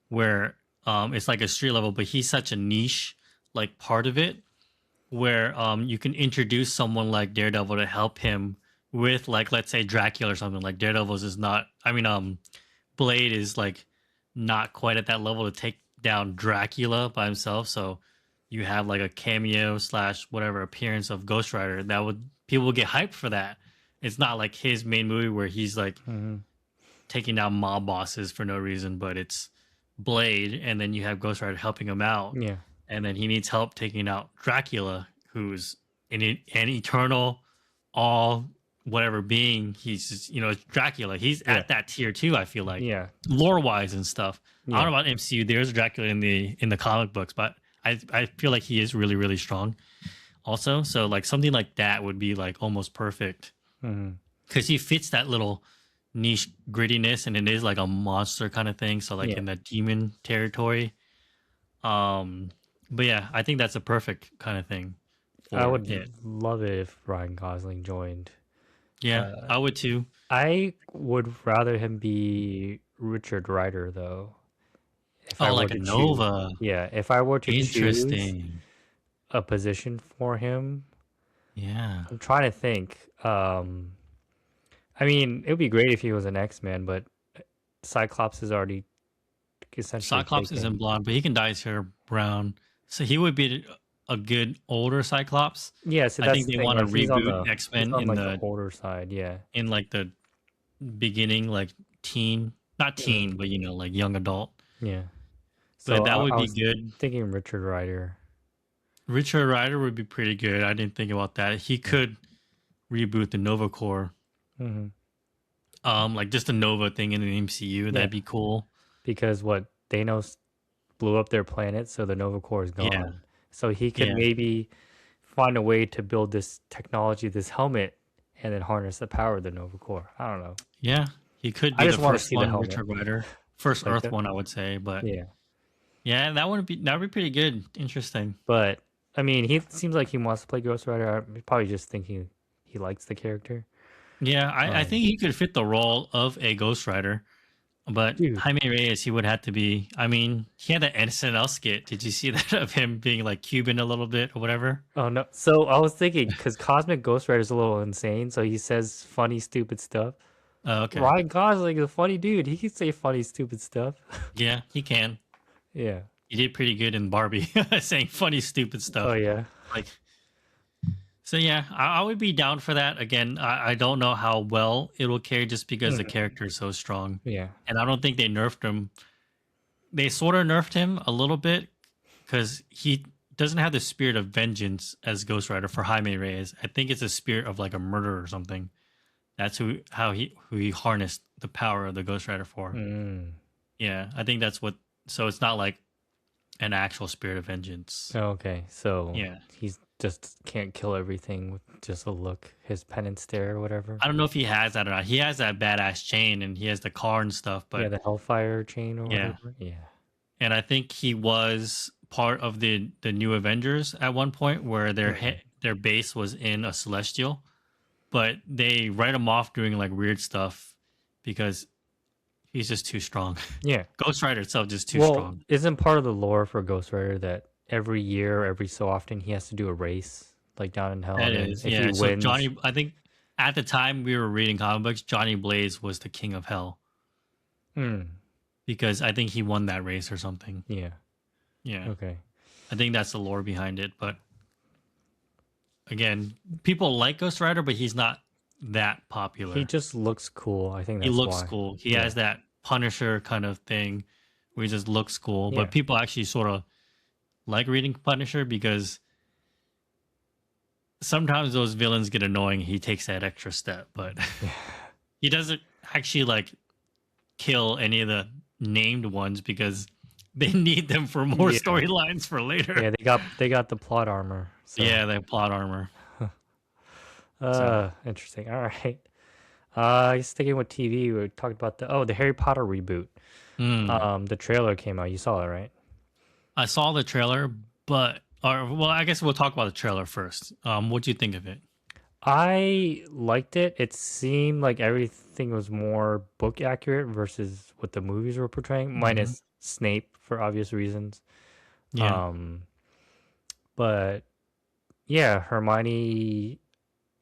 Speaker 2: where it's like a street level, but he's such a niche like part of it where you can introduce someone like Daredevil to help him with like let's say Dracula or something. Like Daredevil's is not. I mean, Blade is like not quite at that level to take down Dracula by himself. So you have like a cameo slash whatever appearance of Ghost Rider that would people would get hyped for that. It's not like his main movie where he's like
Speaker 1: Mhm.
Speaker 2: taking down mob bosses for no reason, but it's Blade, and then you have Ghost Rider helping him out,
Speaker 1: Yeah.
Speaker 2: and then he needs help taking out Dracula, who's an eternal, all whatever being. He's just, it's Dracula. He's
Speaker 1: Yeah.
Speaker 2: at that tier too. I feel like
Speaker 1: Yeah.
Speaker 2: lore wise and stuff. I
Speaker 1: Yeah.
Speaker 2: don't know about MCU. There's Dracula in the comic books, but I feel like he is really really strong. Also, so like something like that would be like almost perfect
Speaker 1: Mhm.
Speaker 2: because he fits that little niche grittiness, and it is like a monster kind of thing. So like
Speaker 1: Yeah,
Speaker 2: in that demon territory. Um, but yeah, I think that's a perfect kind of thing
Speaker 1: I
Speaker 2: for it.
Speaker 1: would love it if Ryan Gosling joined.
Speaker 2: Yeah,
Speaker 1: Uh,
Speaker 2: I would too.
Speaker 1: I would rather him be Richard Rider though. If I
Speaker 2: Oh,
Speaker 1: were
Speaker 2: like a
Speaker 1: to choose,
Speaker 2: Nova.
Speaker 1: yeah, if I were to choose
Speaker 2: Interesting.
Speaker 1: a position for him,
Speaker 2: Yeah.
Speaker 1: I'm trying to think. I mean, it would be great if he was an X-Man, but Cyclops is already essentially
Speaker 2: Cyclops isn't
Speaker 1: taken.
Speaker 2: blonde, but he can dye his hair brown. So he would be a good older Cyclops.
Speaker 1: Yeah, so
Speaker 2: I
Speaker 1: that's
Speaker 2: think
Speaker 1: the
Speaker 2: they
Speaker 1: thing.
Speaker 2: want to
Speaker 1: Like
Speaker 2: reboot
Speaker 1: he's
Speaker 2: X-Men
Speaker 1: on like the older side. Yeah.
Speaker 2: in like the beginning, like teen, not
Speaker 1: Mhm.
Speaker 2: teen, but like young adult.
Speaker 1: Yeah.
Speaker 2: But
Speaker 1: So
Speaker 2: that would
Speaker 1: I
Speaker 2: be
Speaker 1: was
Speaker 2: good.
Speaker 1: thinking Richard Rider.
Speaker 2: Richard Rider would be pretty good. I didn't think about that. He
Speaker 1: Yeah.
Speaker 2: could reboot the Nova Corps.
Speaker 1: Hmm.
Speaker 2: Like just a Nova thing in the MCU.
Speaker 1: Yeah,
Speaker 2: That'd be cool.
Speaker 1: because what Thanos blew up their planet, so the Nova Corps is
Speaker 2: Yeah,
Speaker 1: gone. So he could
Speaker 2: yeah,
Speaker 1: maybe find a way to build this technology, this helmet, and then harness the power of the Nova Corps. I don't know.
Speaker 2: yeah. He could
Speaker 1: I
Speaker 2: be
Speaker 1: just
Speaker 2: the
Speaker 1: want to
Speaker 2: first
Speaker 1: see the
Speaker 2: one,
Speaker 1: helmet,
Speaker 2: Richard Rider, first
Speaker 1: like
Speaker 2: Earth
Speaker 1: that.
Speaker 2: one, I would say. But
Speaker 1: Yeah,
Speaker 2: yeah, that would be pretty good. Interesting.
Speaker 1: but I mean, he seems like he wants to play Ghost Rider. I'm probably just thinking he likes the character.
Speaker 2: Yeah, I
Speaker 1: Um,
Speaker 2: think he could fit the role of a Ghost Rider. But
Speaker 1: dude.
Speaker 2: Jaime Reyes, he would have to be. I mean, he had that SNL skit. Did you see that of him being like Cuban a little bit or whatever?
Speaker 1: Oh no. So I was thinking because Cosmic Ghost Rider is a little insane, so he says funny, stupid stuff.
Speaker 2: Oh, okay.
Speaker 1: Ryan Gosling is a funny dude. He can say funny, stupid stuff.
Speaker 2: Yeah, he can.
Speaker 1: Yeah.
Speaker 2: He did pretty good in Barbie, saying funny, stupid
Speaker 1: Oh
Speaker 2: stuff.
Speaker 1: yeah.
Speaker 2: Like, so yeah, I would be down for that. Again, I don't know how well it will carry just because the
Speaker 1: Mhm.
Speaker 2: character is so strong,
Speaker 1: Yeah.
Speaker 2: and I don't think they nerfed him. They sort of nerfed him a little bit because he doesn't have the spirit of vengeance as Ghost Rider for Jaime Reyes. I think it's a spirit of like a murder or something. That's who he harnessed the power of the Ghost Rider for.
Speaker 1: Mm.
Speaker 2: Yeah, I think that's what. So it's not like an actual spirit of vengeance.
Speaker 1: Okay. So
Speaker 2: Yeah,
Speaker 1: he's just can't kill everything with just a look, his penance stare or whatever.
Speaker 2: I don't know if he has that or not. He has that badass chain and he has the car and stuff,
Speaker 1: Yeah,
Speaker 2: but
Speaker 1: the Hellfire chain or
Speaker 2: yeah,
Speaker 1: whatever. Yeah.
Speaker 2: and I think he was part of the new Avengers at one point where
Speaker 1: Mhm.
Speaker 2: their base was in a celestial, but they write him off doing like weird stuff because he's just too strong.
Speaker 1: Yeah.
Speaker 2: Ghost Rider itself just too
Speaker 1: Well,
Speaker 2: strong.
Speaker 1: isn't part of the lore for Ghost Rider that every year, every so often, he has to do a race like down in hell,
Speaker 2: That
Speaker 1: and then
Speaker 2: is,
Speaker 1: if he
Speaker 2: yeah. So
Speaker 1: wins,
Speaker 2: Johnny, I think at the time we were reading comic books, Johnny Blaze was the king of hell
Speaker 1: hmm,
Speaker 2: because I think he won that race or something.
Speaker 1: yeah,
Speaker 2: Yeah,
Speaker 1: okay.
Speaker 2: I think that's the lore behind it. But again, people like Ghost Rider, but he's not that
Speaker 1: He
Speaker 2: popular.
Speaker 1: just looks cool. I think
Speaker 2: He
Speaker 1: that's
Speaker 2: looks
Speaker 1: why.
Speaker 2: cool. He
Speaker 1: Yeah,
Speaker 2: has that Punisher kind of thing where he just looks cool.
Speaker 1: yeah,
Speaker 2: But people actually sort of like reading Punisher because sometimes those villains get annoying. He takes that extra step, but
Speaker 1: yeah,
Speaker 2: he doesn't actually like kill any of the named ones because they need them for more
Speaker 1: yeah,
Speaker 2: storylines for later.
Speaker 1: yeah. They got the plot armor. So,
Speaker 2: Yeah, they have plot armor. So
Speaker 1: interesting. All right. Sticking with TV, we talked about the Harry Potter reboot.
Speaker 2: mm.
Speaker 1: The trailer came out. You saw it, right?
Speaker 2: I saw the trailer, but or well, I guess we'll talk about the trailer first. What do you think of it?
Speaker 1: I liked it. It seemed like everything was more book accurate versus what the movies were portraying,
Speaker 2: Hmm.
Speaker 1: minus Snape for obvious reasons.
Speaker 2: Yeah,
Speaker 1: Um, but yeah, Hermione,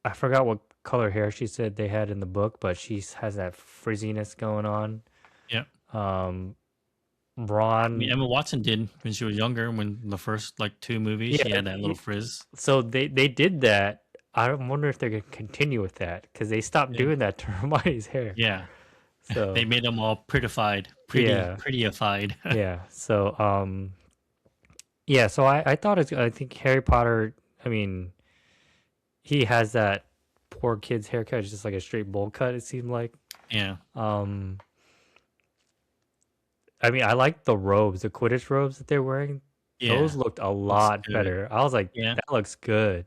Speaker 1: I forgot what color hair she said they had in the book, but has that frizziness going on.
Speaker 2: yeah.
Speaker 1: Um,
Speaker 2: I mean,
Speaker 1: Ron,
Speaker 2: Emma Watson did when she was younger. When the first like two movies,
Speaker 1: yeah,
Speaker 2: she had that little frizz.
Speaker 1: so they did that. I wonder if they're gonna continue with that because they stopped
Speaker 2: Yeah,
Speaker 1: doing that to Hermione's hair.
Speaker 2: yeah. They
Speaker 1: So
Speaker 2: made them all prettified,
Speaker 1: yeah,
Speaker 2: prettyified.
Speaker 1: yeah. So yeah. So I thought I think Harry Potter. I mean, he has that poor kid's haircut. It's just like a straight bowl cut. It seemed like.
Speaker 2: Yeah,
Speaker 1: Um, I mean, I like the robes, the Quidditch robes that they're wearing. Those
Speaker 2: yeah.
Speaker 1: looked a
Speaker 2: Looks
Speaker 1: lot
Speaker 2: good.
Speaker 1: better. I was like,
Speaker 2: Yeah,
Speaker 1: that looks good.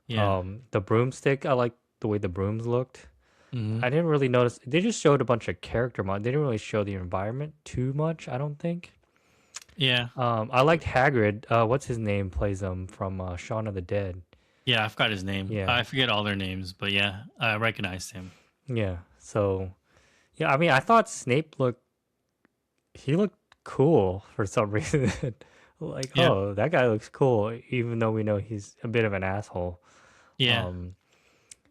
Speaker 2: yeah.
Speaker 1: The broomstick, I like the way the brooms looked.
Speaker 2: Hmm.
Speaker 1: I didn't really notice. They just showed a bunch of character mod. They didn't really show the environment too much, I don't think.
Speaker 2: Yeah.
Speaker 1: I liked Hagrid. What's his name? Plays him from Shaun of the Dead.
Speaker 2: Yeah, I forgot his name.
Speaker 1: Yeah,
Speaker 2: I forget all their names, but yeah, I recognized him.
Speaker 1: yeah. So yeah, I mean, I thought Snape looked. He looked cool for some reason. Like,
Speaker 2: Yeah.
Speaker 1: oh, that guy looks cool, even though we know he's a bit of an asshole.
Speaker 2: Yeah,
Speaker 1: Um,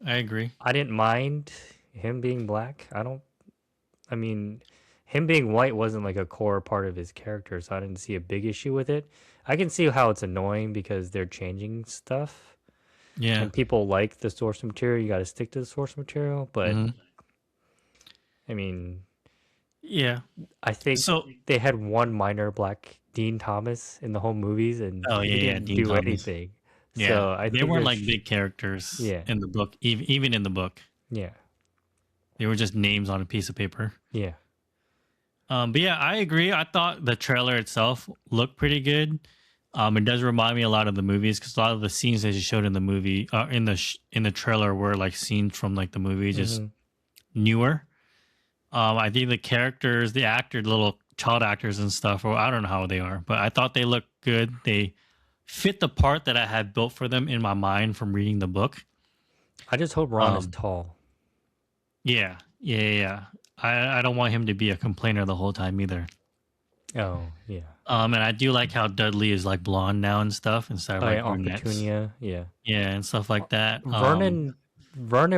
Speaker 2: I agree.
Speaker 1: I didn't mind him being black. I don't. I mean, him being white wasn't like a core part of his character, so I didn't see a big issue with it. I can see how it's annoying because they're changing stuff
Speaker 2: Yeah.
Speaker 1: and people like the source material. You got to stick to the source material, but
Speaker 2: Hmm.
Speaker 1: I mean,
Speaker 2: Yeah.
Speaker 1: I think
Speaker 2: So,
Speaker 1: they had one minor black Dean Thomas in the whole movies, and
Speaker 2: oh
Speaker 1: he
Speaker 2: yeah, yeah,
Speaker 1: didn't
Speaker 2: Dean
Speaker 1: do
Speaker 2: Thomas.
Speaker 1: anything.
Speaker 2: Yeah,
Speaker 1: So I
Speaker 2: they
Speaker 1: think
Speaker 2: weren't
Speaker 1: they're,
Speaker 2: like big characters
Speaker 1: yeah,
Speaker 2: in the book, even in the book.
Speaker 1: yeah,
Speaker 2: They were just names on a piece of paper.
Speaker 1: yeah.
Speaker 2: But yeah, I agree. I thought the trailer itself looked pretty good. It does remind me a lot of the movies because a lot of the scenes that you showed in the movie, in the trailer, were like scenes from like the movie, just
Speaker 1: Hmm.
Speaker 2: newer. I think the characters, the actor, the little child actors and stuff, or I don't know how they are, but I thought they looked good. They fit the part that I had built for them in my mind from reading the book.
Speaker 1: I just hope Ron is
Speaker 2: Um,
Speaker 1: tall.
Speaker 2: yeah, yeah, yeah. Yeah. I don't want him to be a complainer the whole time either.
Speaker 1: Oh, yeah.
Speaker 2: And I do like how Dudley is like blonde now and stuff instead of
Speaker 1: Oh, yeah,
Speaker 2: like
Speaker 1: Aunt
Speaker 2: brunettes.
Speaker 1: Petunia. Yeah.
Speaker 2: Yeah, and stuff like that.
Speaker 1: Vernon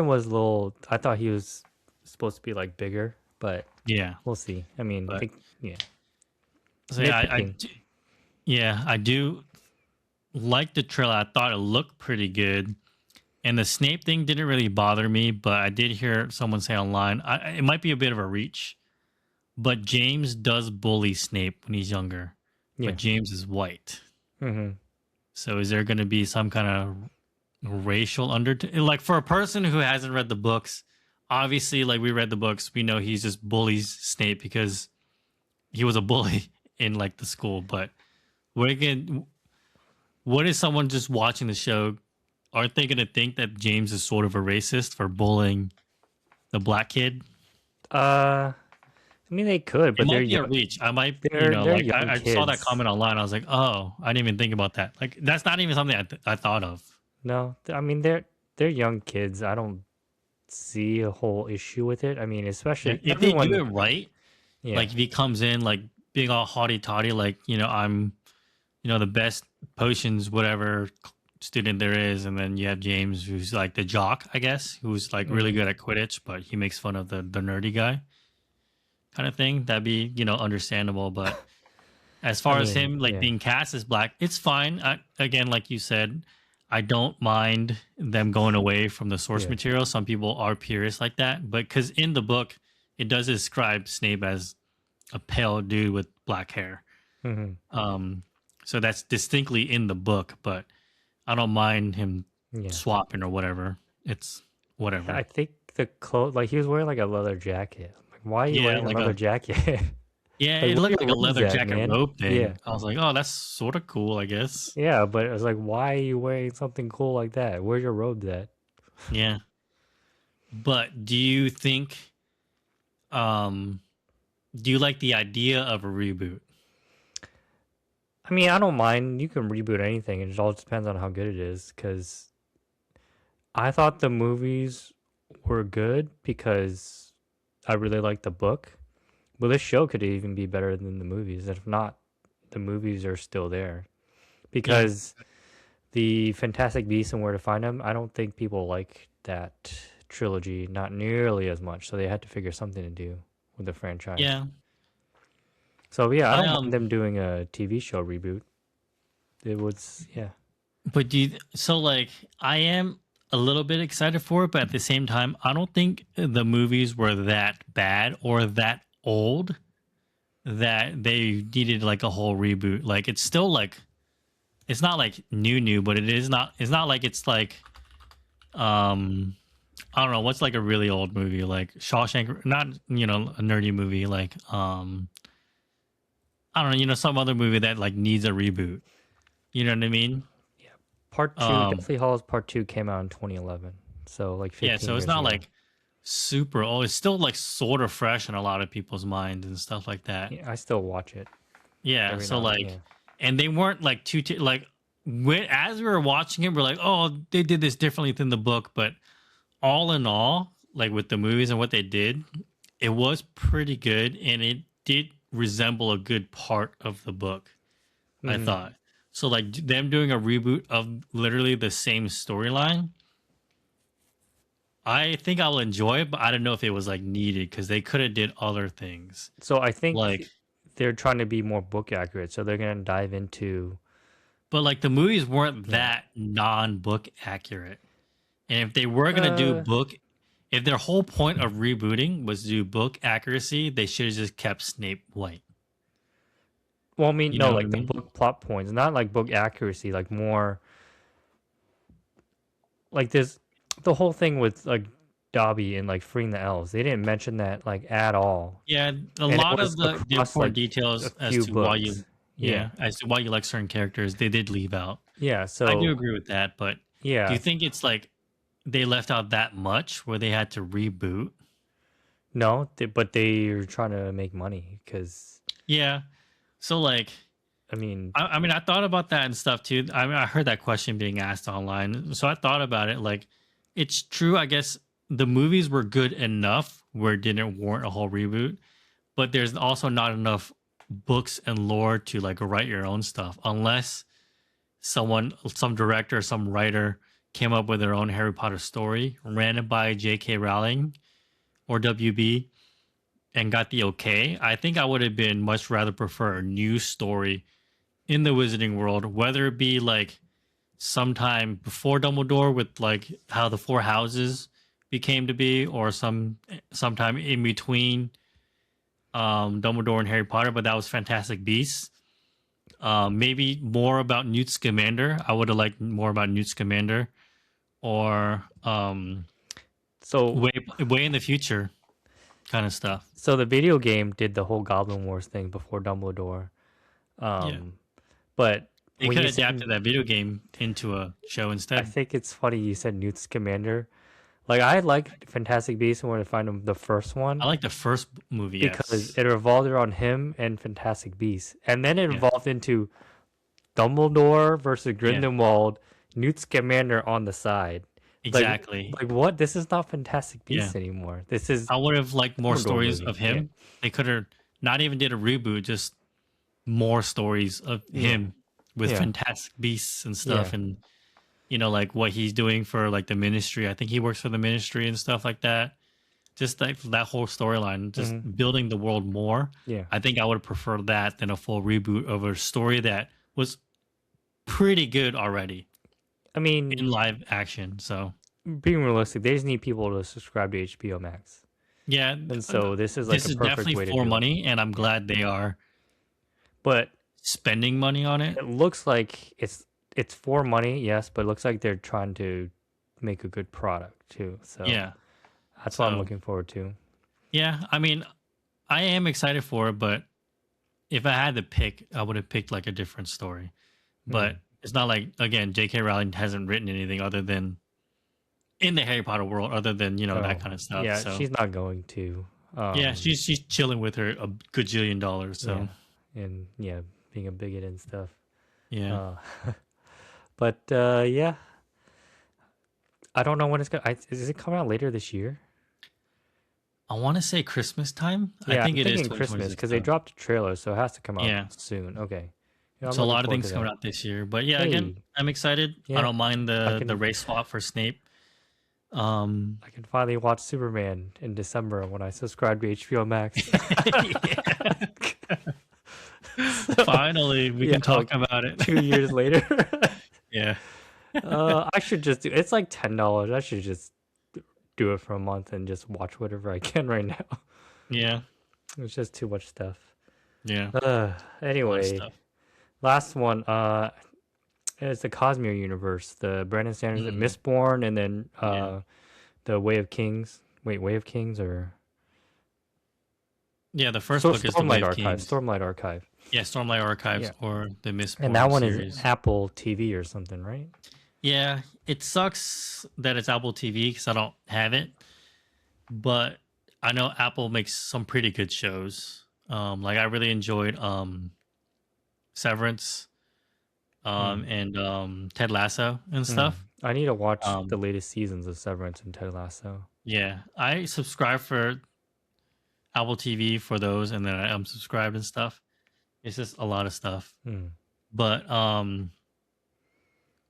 Speaker 1: was a little. I thought he was supposed to be like bigger, but
Speaker 2: Yeah,
Speaker 1: we'll see. I mean,
Speaker 2: but
Speaker 1: yeah,
Speaker 2: so yeah,
Speaker 1: nitpicking.
Speaker 2: yeah, I do like the trailer. I thought it looked pretty good, and the Snape thing didn't really bother me. But I did hear someone say online, it might be a bit of a reach, but James does bully Snape when he's younger, but
Speaker 1: Yeah.
Speaker 2: James is white.
Speaker 1: Hmm.
Speaker 2: So is there going to be some kind of racial undertone? Like for a person who hasn't read the books, obviously, like we read the books, we know he's just bullies Snape because he was a bully in like the school. But what again? What is someone just watching the show? Aren't they going to think that James is sort of a racist for bullying the black kid?
Speaker 1: I mean, they could,
Speaker 2: It
Speaker 1: but they're
Speaker 2: might be a
Speaker 1: young.
Speaker 2: reach. I might,
Speaker 1: They're
Speaker 2: like
Speaker 1: young
Speaker 2: I saw that
Speaker 1: kids.
Speaker 2: comment online. I was like, oh, I didn't even think about that. Like that's not even something I thought of.
Speaker 1: No, I mean they're young kids. I don't see a whole issue with it. I mean,
Speaker 2: Yeah,
Speaker 1: especially
Speaker 2: if they do
Speaker 1: everyone.
Speaker 2: it right,
Speaker 1: Yeah.
Speaker 2: like if he comes in like being all haughty toddy, like I'm the best potions whatever student there is, and then you have James who's like the jock, I guess, who's like really
Speaker 1: Hmm.
Speaker 2: good at Quidditch, but he makes fun of the nerdy guy kind of thing. That'd be understandable. But as
Speaker 1: I
Speaker 2: far as
Speaker 1: mean,
Speaker 2: him like
Speaker 1: yeah,
Speaker 2: being cast as black, it's fine. Again, like you said, I don't mind them going away from the source
Speaker 1: yeah.
Speaker 2: material. Some people are purists like that, but because in the book it does describe Snape as a pale dude with black hair.
Speaker 1: Hmm.
Speaker 2: Um, so that's distinctly in the book, but I don't mind him
Speaker 1: Yeah.
Speaker 2: swapping or whatever. It's
Speaker 1: I
Speaker 2: whatever.
Speaker 1: think the clothes, like he was wearing like a leather jacket. Like, why are you
Speaker 2: Yeah,
Speaker 1: wearing a
Speaker 2: like
Speaker 1: leather
Speaker 2: a
Speaker 1: jacket?
Speaker 2: yeah,
Speaker 1: Like,
Speaker 2: it
Speaker 1: where
Speaker 2: looked
Speaker 1: your
Speaker 2: like a
Speaker 1: robes
Speaker 2: leather
Speaker 1: at,
Speaker 2: jacket
Speaker 1: man?
Speaker 2: robe
Speaker 1: Yeah,
Speaker 2: thing. I was like, oh, that's sort of cool, I guess.
Speaker 1: yeah, but it was like, why are you wearing something cool like that? Where's your robes at?
Speaker 2: Yeah. But um do you like the idea of a reboot?
Speaker 1: I mean, I don't mind. You can reboot anything. It all depends on how good it is. Because I thought the movies were good because I really liked the book. Well, this show could even be better than the movies. If not, the movies are still there.
Speaker 2: Yeah.
Speaker 1: Because the Fantastic Beasts and Where to Find Them, I don't think people like that trilogy, not nearly as much. So they had to figure something to do with the franchise.
Speaker 2: Yeah.
Speaker 1: So yeah, I
Speaker 2: I
Speaker 1: don't mind them doing a TV show reboot. It was, yeah.
Speaker 2: but so like I am a little bit excited for it, but at the same time, I don't think the movies were that bad or that old that they needed like a whole reboot. Like it's still like it's not like new, but it's not like it's like um I don't know what's like a really old movie like Shawshank, not a nerdy movie like I don't know some other movie that like needs a reboot. You know what I mean?
Speaker 1: Yeah. Part two,
Speaker 2: Um
Speaker 1: Deathly Hallows Part Two came out in 2011. So like
Speaker 2: yeah,
Speaker 1: 15
Speaker 2: so it's
Speaker 1: years
Speaker 2: not
Speaker 1: ago.
Speaker 2: like super old. It's still like sort of fresh in a lot of people's minds and stuff like that.
Speaker 1: Yeah, I still watch it
Speaker 2: Yeah,
Speaker 1: every
Speaker 2: so
Speaker 1: now and then.
Speaker 2: like,
Speaker 1: Yeah.
Speaker 2: and they weren't like like when as we were watching it, we're like, oh, they did this differently than the book. But all in all, like with the movies and what they did, it was pretty good, and it did resemble a good part of the book. I
Speaker 1: Hmm.
Speaker 2: thought so. Like them doing a reboot of literally the same storyline, I think I'll enjoy it, but I don't know if it was like needed because they could have did other things.
Speaker 1: So I
Speaker 2: Like,
Speaker 1: think they're trying to be more book accurate. So they're gonna dive into
Speaker 2: but like the movies weren't
Speaker 1: yeah.
Speaker 2: that non-book accurate. And if they were gonna do
Speaker 1: Uh,
Speaker 2: book, if their whole point of rebooting was to do book accuracy, they should have just kept Snape white.
Speaker 1: well, I mean,
Speaker 2: You
Speaker 1: no,
Speaker 2: know what I
Speaker 1: like the
Speaker 2: mean?
Speaker 1: book plot points, not like book accuracy, like more like this. The whole thing with like Dobby and like freeing the elves, they didn't mention that like at all,
Speaker 2: Yeah, a
Speaker 1: and it
Speaker 2: lot of
Speaker 1: was
Speaker 2: the
Speaker 1: across
Speaker 2: important
Speaker 1: like a
Speaker 2: details as
Speaker 1: few
Speaker 2: to why you,
Speaker 1: books. Yeah,
Speaker 2: yeah, as to why you like certain characters, they did leave out.
Speaker 1: yeah.
Speaker 2: I do
Speaker 1: So
Speaker 2: agree with that, but do
Speaker 1: yeah,
Speaker 2: you think it's like they left out that much where they had to reboot?
Speaker 1: no, but they're trying to make money because
Speaker 2: Yeah. So like,
Speaker 1: I mean,
Speaker 2: I mean, I thought about that and stuff too. I mean, I heard that question being asked online, so I thought about it. Like, it's true. I guess the movies were good enough where it didn't warrant a whole reboot, but there's also not enough books and lore to like write your own stuff unless some director, some writer came up with their own Harry Potter story, ran it by J.K. Rowling or WB, and got the okay. I think I would have been much rather prefer a new story in the Wizarding World, whether it be like sometime before Dumbledore with like how the four houses became to be, or sometime in between Dumbledore and Harry Potter, but that was Fantastic Beasts. Maybe more about Newt Scamander. I would have liked more about Newt Scamander, or
Speaker 1: so
Speaker 2: way in the future kind of stuff.
Speaker 1: so the video game did the whole Goblin Wars thing before Dumbledore.
Speaker 2: Yeah,
Speaker 1: Um, but
Speaker 2: they
Speaker 1: when
Speaker 2: could
Speaker 1: you
Speaker 2: have
Speaker 1: said,
Speaker 2: adapted that video game into a show
Speaker 1: I
Speaker 2: instead.
Speaker 1: think it's funny you said Newt Scamander. Like I liked Fantastic Beasts when I find him the first
Speaker 2: I
Speaker 1: one
Speaker 2: like the first movie.
Speaker 1: because
Speaker 2: Yes.
Speaker 1: it revolved around him and Fantastic Beasts, and then it
Speaker 2: Yeah.
Speaker 1: evolved into Dumbledore versus
Speaker 2: Yeah.
Speaker 1: Grindelwald, Newt Scamander on the side. Like,
Speaker 2: Exactly.
Speaker 1: like what? This is not Fantastic
Speaker 2: Yeah.
Speaker 1: Beasts anymore. This is
Speaker 2: I would have liked more
Speaker 1: Dumbledore
Speaker 2: stories
Speaker 1: movie.
Speaker 2: of
Speaker 1: Yeah,
Speaker 2: him. They could have not even did a reboot, just more stories of
Speaker 1: yeah,
Speaker 2: him with
Speaker 1: yeah,
Speaker 2: Fantastic Beasts and
Speaker 1: yeah.
Speaker 2: stuff, and like what he's doing for like the Ministry. I think he works for the Ministry and stuff like that. Just like that whole storyline, just
Speaker 1: Hmm.
Speaker 2: building the world more.
Speaker 1: Yeah.
Speaker 2: I think I would prefer that than a full reboot of a story that was pretty good already
Speaker 1: I mean,
Speaker 2: in live action. So
Speaker 1: being realistic, they just need people to subscribe to HBO Max,
Speaker 2: yeah,
Speaker 1: and so this is like
Speaker 2: this
Speaker 1: a
Speaker 2: is
Speaker 1: perfect
Speaker 2: definitely
Speaker 1: way to
Speaker 2: for
Speaker 1: do it.
Speaker 2: money, and I'm glad they are
Speaker 1: But
Speaker 2: spending money on it.
Speaker 1: it looks like it's for money, yes, but it looks like they're trying to make a good product too. So
Speaker 2: Yeah.
Speaker 1: that's what I'm
Speaker 2: So
Speaker 1: looking forward to.
Speaker 2: yeah, I mean, I am excited for it, but if I had to pick, I would have picked like a different story.
Speaker 1: Mm.
Speaker 2: But it's not like again, J.K. Rowling hasn't written anything other than in the Harry Potter world, other than that
Speaker 1: Oh,
Speaker 2: kind of stuff.
Speaker 1: yeah,
Speaker 2: So
Speaker 1: she's not going to.
Speaker 2: yeah, she's chilling with her a gajillion dollars.
Speaker 1: Yeah,
Speaker 2: So
Speaker 1: and yeah, being a bigot and stuff.
Speaker 2: yeah,
Speaker 1: Uh, but yeah, I don't know when it's gonna. Is it coming out later this year?
Speaker 2: I want to say Christmas time. I
Speaker 1: Yeah,
Speaker 2: think
Speaker 1: I'm
Speaker 2: it is
Speaker 1: thinking Christmas
Speaker 2: 2026
Speaker 1: because they
Speaker 2: though.
Speaker 1: dropped a trailer, so it has to come out
Speaker 2: Yeah.
Speaker 1: soon. Okay, yeah, I'm
Speaker 2: So a
Speaker 1: looking
Speaker 2: lot of
Speaker 1: forward to
Speaker 2: things coming
Speaker 1: that.
Speaker 2: out this year. But yeah, again,
Speaker 1: Hey,
Speaker 2: I'm excited. I
Speaker 1: yeah,
Speaker 2: don't mind
Speaker 1: I
Speaker 2: the
Speaker 1: can
Speaker 2: race swap for Snape. Um
Speaker 1: I can finally watch Superman in December when I subscribe to HBO Max.
Speaker 2: yeah.
Speaker 1: So,
Speaker 2: Finally, we
Speaker 1: yeah,
Speaker 2: can talk
Speaker 1: like
Speaker 2: about it.
Speaker 1: 2 years later.
Speaker 2: Yeah.
Speaker 1: I should just do. It's like $10. I should just do it for a month and just watch whatever I can right now.
Speaker 2: Yeah.
Speaker 1: It's just too much stuff.
Speaker 2: Yeah. A lot of
Speaker 1: Anyway,
Speaker 2: stuff.
Speaker 1: last one. It's the Cosmere universe. The Brandon Sanders, the
Speaker 2: Mm,
Speaker 1: Mistborn, and then
Speaker 2: yeah.
Speaker 1: the Way of Kings. Wait, Way of Kings or
Speaker 2: Yeah, the first book is The Way
Speaker 1: Stormlight
Speaker 2: of
Speaker 1: Archive.
Speaker 2: Kings.
Speaker 1: Stormlight Archive.
Speaker 2: Yeah, Stormlight Archives
Speaker 1: Yeah,
Speaker 2: or the
Speaker 1: and that
Speaker 2: Mistborn
Speaker 1: one is
Speaker 2: series.
Speaker 1: Apple TV or something, right?
Speaker 2: Yeah, it sucks that it's Apple TV because I don't have it. but I know Apple makes some pretty good shows. Like I really enjoyed Severance,
Speaker 1: Hmm.
Speaker 2: and Ted Lasso and
Speaker 1: Hmm.
Speaker 2: stuff.
Speaker 1: I need to watch the
Speaker 2: Um,
Speaker 1: latest seasons of Severance and Ted Lasso.
Speaker 2: yeah, I subscribe for Apple TV for those, and then I unsubscribed and stuff. It's just a lot of stuff.
Speaker 1: Hmm.
Speaker 2: But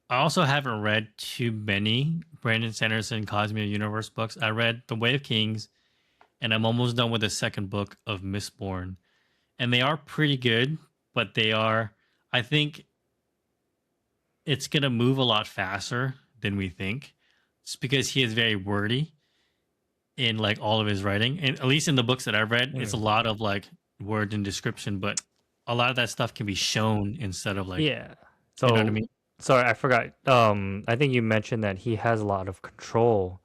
Speaker 2: I also haven't read too many Brandon Sanderson Cosmere Universe books. I read The Way of Kings, and I'm almost done with the second book of Mistborn. And they are pretty good, but they are, I think it's going to move a lot faster than we think. It's because he is very wordy in like all of his writing. And at least in the books that I've read, it's a
Speaker 1: Hmm.
Speaker 2: lot of like words and description, but a lot of that stuff can be shown instead of like,
Speaker 1: Yeah.
Speaker 2: you know what I
Speaker 1: So,
Speaker 2: mean?
Speaker 1: sorry, I forgot. I think you mentioned that he has a lot of control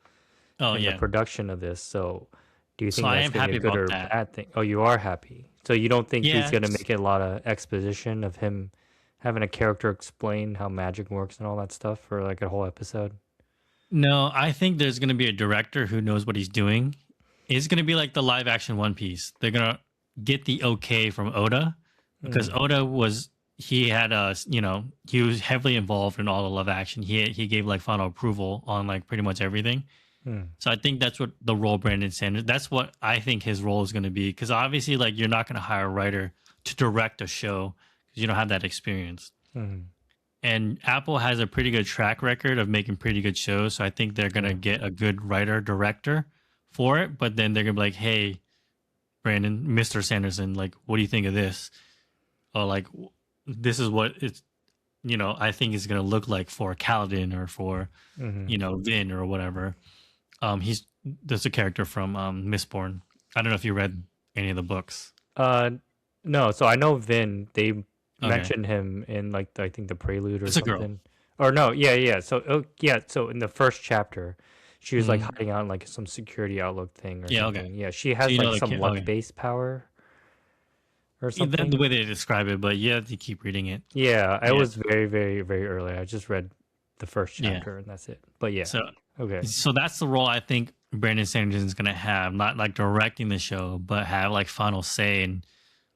Speaker 2: Oh,
Speaker 1: in the
Speaker 2: yeah.
Speaker 1: production of this. So, do you
Speaker 2: So
Speaker 1: think
Speaker 2: I
Speaker 1: that's
Speaker 2: am
Speaker 1: gonna be a
Speaker 2: happy
Speaker 1: good
Speaker 2: about
Speaker 1: or
Speaker 2: that.
Speaker 1: bad thing? Oh, you are happy. So you don't think he's
Speaker 2: Yeah.
Speaker 1: gonna make it a lot of exposition of him having a character explain how magic works and all that stuff for like a whole episode?
Speaker 2: No, I think there's going to be a director who knows what he's doing. It's going to be like the live action One Piece. They're going to get the okay from Oda because
Speaker 1: Hmm.
Speaker 2: Oda was he had he was heavily involved in all the live action. He gave like final approval on like pretty much everything.
Speaker 1: Hmm.
Speaker 2: So I think that's what the role Brandon Sanders. That's what I think his role is going to be because obviously like you're not going to hire a writer to direct a show because you don't have that experience.
Speaker 1: Hmm.
Speaker 2: And Apple has a pretty good track record of making pretty good shows. So I think they're gonna
Speaker 1: Yeah.
Speaker 2: get a good writer director for it. But then they're gonna be like, "Hey, Brandon, Mr. Sanderson, like, what do you think of this? Or like, this is what it's I think is gonna look like for Kaladin or for
Speaker 1: Hmm.
Speaker 2: Vin or whatever." He's There's a character from Mistborn. I don't know if you read any of the books.
Speaker 1: Uh, no. So I know Vin. They
Speaker 2: Okay,
Speaker 1: mentioned him in like I think the prelude or
Speaker 2: it's a girl.
Speaker 1: something. Or no, yeah, yeah. So yeah. So in the first chapter, she was like
Speaker 2: Mm,
Speaker 1: hiding out in like some security outlook thing or
Speaker 2: yeah, okay.
Speaker 1: something. Yeah, she
Speaker 2: So
Speaker 1: has
Speaker 2: you know
Speaker 1: like
Speaker 2: the
Speaker 1: some
Speaker 2: kid.
Speaker 1: luck
Speaker 2: Okay,
Speaker 1: based power or
Speaker 2: that's the
Speaker 1: something.
Speaker 2: way they describe it, but you have to keep reading it.
Speaker 1: Yeah, I
Speaker 2: Yeah,
Speaker 1: was very, very, very early. I just read the first
Speaker 2: yeah.
Speaker 1: chapter and that's it. But yeah,
Speaker 2: So
Speaker 1: okay.
Speaker 2: so that's the role I think Brandon Sanderson is gonna have, not like directing the show, but have like final say in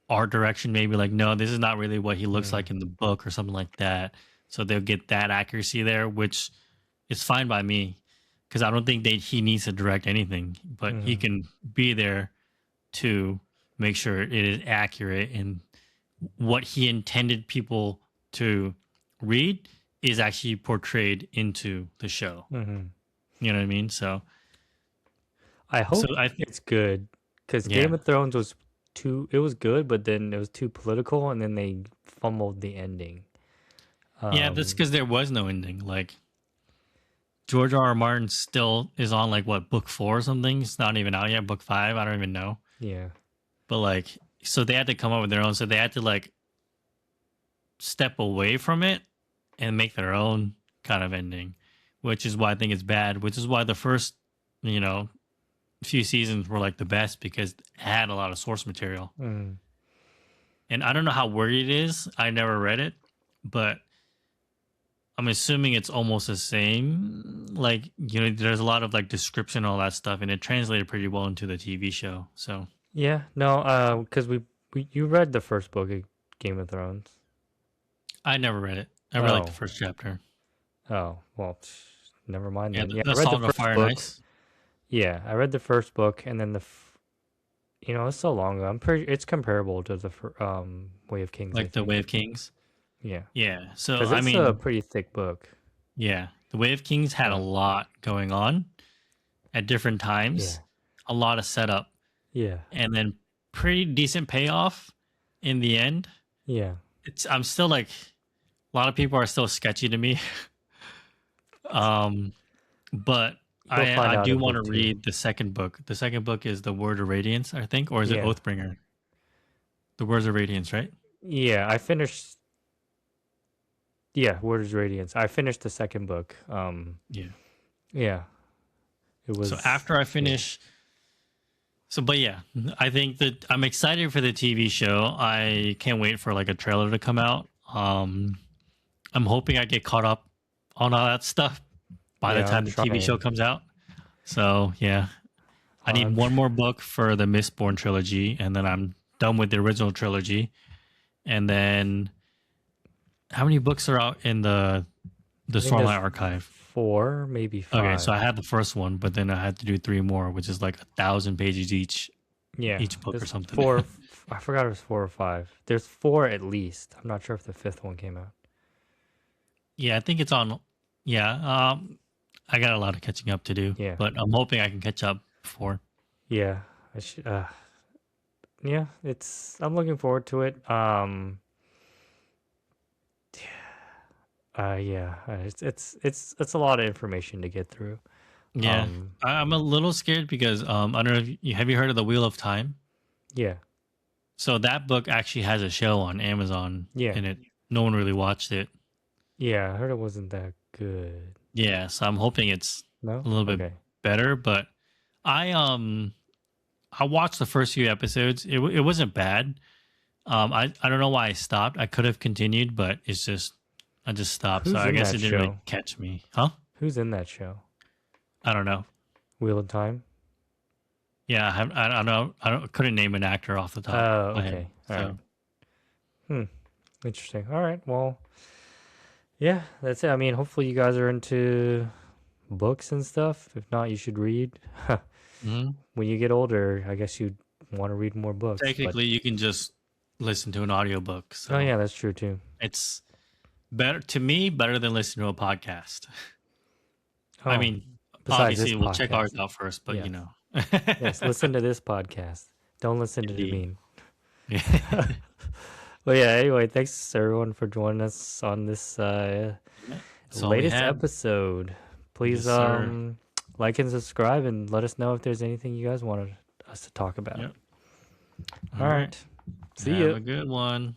Speaker 2: art direction. Maybe like, no, this is not really what he looks
Speaker 1: Mm,
Speaker 2: like in the book or something like that. So they'll get that accuracy there, which is fine by me because I don't think that he needs to direct anything, but he
Speaker 1: mm,
Speaker 2: can be there to make sure it is accurate and what he intended people to read is actually portrayed into the show.
Speaker 1: mm.
Speaker 2: You know what I mean? So
Speaker 1: I
Speaker 2: so
Speaker 1: hope
Speaker 2: I think
Speaker 1: it's good because Game
Speaker 2: yeah.
Speaker 1: of Thrones was too. It was good, but then it was too political, and then they fumbled the ending.
Speaker 2: Yeah, that's
Speaker 1: Um,
Speaker 2: because there was no ending. Like George R. R. Martin still is on like what book 4 or something. It's not even out yet. Book 5, I don't even know.
Speaker 1: yeah.
Speaker 2: But like, so they had to come up with their own. So they had to like step away from it and make their own kind of ending, which is why I think it's bad. Which is why the first, you know, few seasons were like the best because it had a lot of source material.
Speaker 1: Mm,
Speaker 2: And I don't know how wordy it is. I never read it, but I'm assuming it's almost the same. Like, there's a lot of like description, all that stuff, and it translated pretty well into the TV show. So
Speaker 1: yeah. No. Because we you read the first book of Game of Thrones.
Speaker 2: I never read it. I read like the
Speaker 1: Oh.
Speaker 2: first chapter.
Speaker 1: Oh. Well. Never mind
Speaker 2: Yeah,
Speaker 1: then. Yeah, I
Speaker 2: the
Speaker 1: read the
Speaker 2: Song of
Speaker 1: first
Speaker 2: Fire and
Speaker 1: book.
Speaker 2: Ice.
Speaker 1: Yeah, I read the first book, and then it's so long ago. I'm pretty. It's comparable to the Way of Kings, I
Speaker 2: Like the
Speaker 1: think.
Speaker 2: Way of Kings.
Speaker 1: Yeah,
Speaker 2: Yeah. So
Speaker 1: because
Speaker 2: I
Speaker 1: it's a
Speaker 2: mean,
Speaker 1: pretty thick book.
Speaker 2: yeah, the Way of Kings had a
Speaker 1: Yeah,
Speaker 2: lot going on at different
Speaker 1: yeah,
Speaker 2: times, a lot of setup,
Speaker 1: yeah,
Speaker 2: and then pretty decent payoff in the end.
Speaker 1: yeah.
Speaker 2: I'm still like a lot of people are still sketchy to me. um, but
Speaker 1: You'll find
Speaker 2: I
Speaker 1: out
Speaker 2: do
Speaker 1: in
Speaker 2: want
Speaker 1: book
Speaker 2: to
Speaker 1: two.
Speaker 2: read the second book. The second book is the Word of Radiance, I think, or is it
Speaker 1: Yeah,
Speaker 2: Oathbringer? The Words of Radiance, right?
Speaker 1: yeah. I finished. Yeah, Word is Radiance. I finished the second book.
Speaker 2: Yeah.
Speaker 1: Yeah, it
Speaker 2: So
Speaker 1: was.
Speaker 2: after I
Speaker 1: Yeah,
Speaker 2: finish, but yeah, I think that I'm excited for the TV show. I can't wait for like a trailer to come out. I'm hoping I get caught up on all that stuff by the
Speaker 1: yeah. I'm
Speaker 2: time the TV show
Speaker 1: trying.
Speaker 2: comes out. So yeah, I need
Speaker 1: I'm
Speaker 2: one more book for the Mistborn trilogy, and then I'm done with the original trilogy. And then how many books are out in the
Speaker 1: I think
Speaker 2: Stormlight
Speaker 1: there's
Speaker 2: Archive?
Speaker 1: four, maybe
Speaker 2: Okay, so
Speaker 1: five.
Speaker 2: I had the first one, but then I had to do three more, which is like 1,000 pages
Speaker 1: Yeah,
Speaker 2: each book or
Speaker 1: there's
Speaker 2: something.
Speaker 1: four. I forgot it was four or five. There's four at least. I'm not sure if the fifth one came out.
Speaker 2: Yeah, I think it's on. Yeah, I got a lot of catching up to do,
Speaker 1: Yeah,
Speaker 2: but I'm hoping I can catch up before.
Speaker 1: yeah. I should. Yeah, it's. I'm looking forward to it. Yeah. It's a lot of information to get through.
Speaker 2: Yeah,
Speaker 1: Um,
Speaker 2: I'm a little scared because I don't know if you have you heard of the Wheel of Time.
Speaker 1: yeah,
Speaker 2: So that book actually has a show on Amazon,
Speaker 1: yeah,
Speaker 2: and it no one really watched it.
Speaker 1: yeah. I heard it wasn't that good.
Speaker 2: Yeah, so I'm hoping it's
Speaker 1: No.
Speaker 2: a little bit
Speaker 1: Okay.
Speaker 2: better. But I I watched the first few episodes. It wasn't bad. I don't know why I stopped. I could have continued, but it's just I just stopped. So
Speaker 1: Who's
Speaker 2: I
Speaker 1: in
Speaker 2: guess
Speaker 1: that
Speaker 2: it didn't really
Speaker 1: show?
Speaker 2: catch me, huh?
Speaker 1: Who's in that show?
Speaker 2: I don't know.
Speaker 1: Wheel of Time.
Speaker 2: Yeah, I don't know. Couldn't name an actor off the top
Speaker 1: Oh,
Speaker 2: of my head.
Speaker 1: okay. All right.
Speaker 2: So
Speaker 1: Hmm. Interesting. All right. Well, yeah, that's it. I mean, hopefully you guys are into books and stuff. If not, you should read.
Speaker 2: mhm.
Speaker 1: When you get older, I guess you'd want to read more books. But
Speaker 2: Technically, you can just listen to an audiobook.
Speaker 1: oh
Speaker 2: So
Speaker 1: yeah, that's true too.
Speaker 2: it's better to me, better than listening to a podcast. I
Speaker 1: Oh,
Speaker 2: mean,
Speaker 1: besides this
Speaker 2: obviously, we'll check ours
Speaker 1: podcast.
Speaker 2: out first, but you
Speaker 1: Yes.
Speaker 2: know,
Speaker 1: Yes. Listen to this podcast. Don't listen to the
Speaker 2: indeed.
Speaker 1: mean. But yeah, anyway, thanks everyone for joining us on this
Speaker 2: Yeah, that's all we
Speaker 1: latest
Speaker 2: have.
Speaker 1: episode.
Speaker 2: Yes,
Speaker 1: Please
Speaker 2: sir.
Speaker 1: like and subscribe and let us know if there's anything you guys wanted us to talk about.
Speaker 2: Yep. All
Speaker 1: All
Speaker 2: right.
Speaker 1: right. See
Speaker 2: Have
Speaker 1: ya.
Speaker 2: a good one.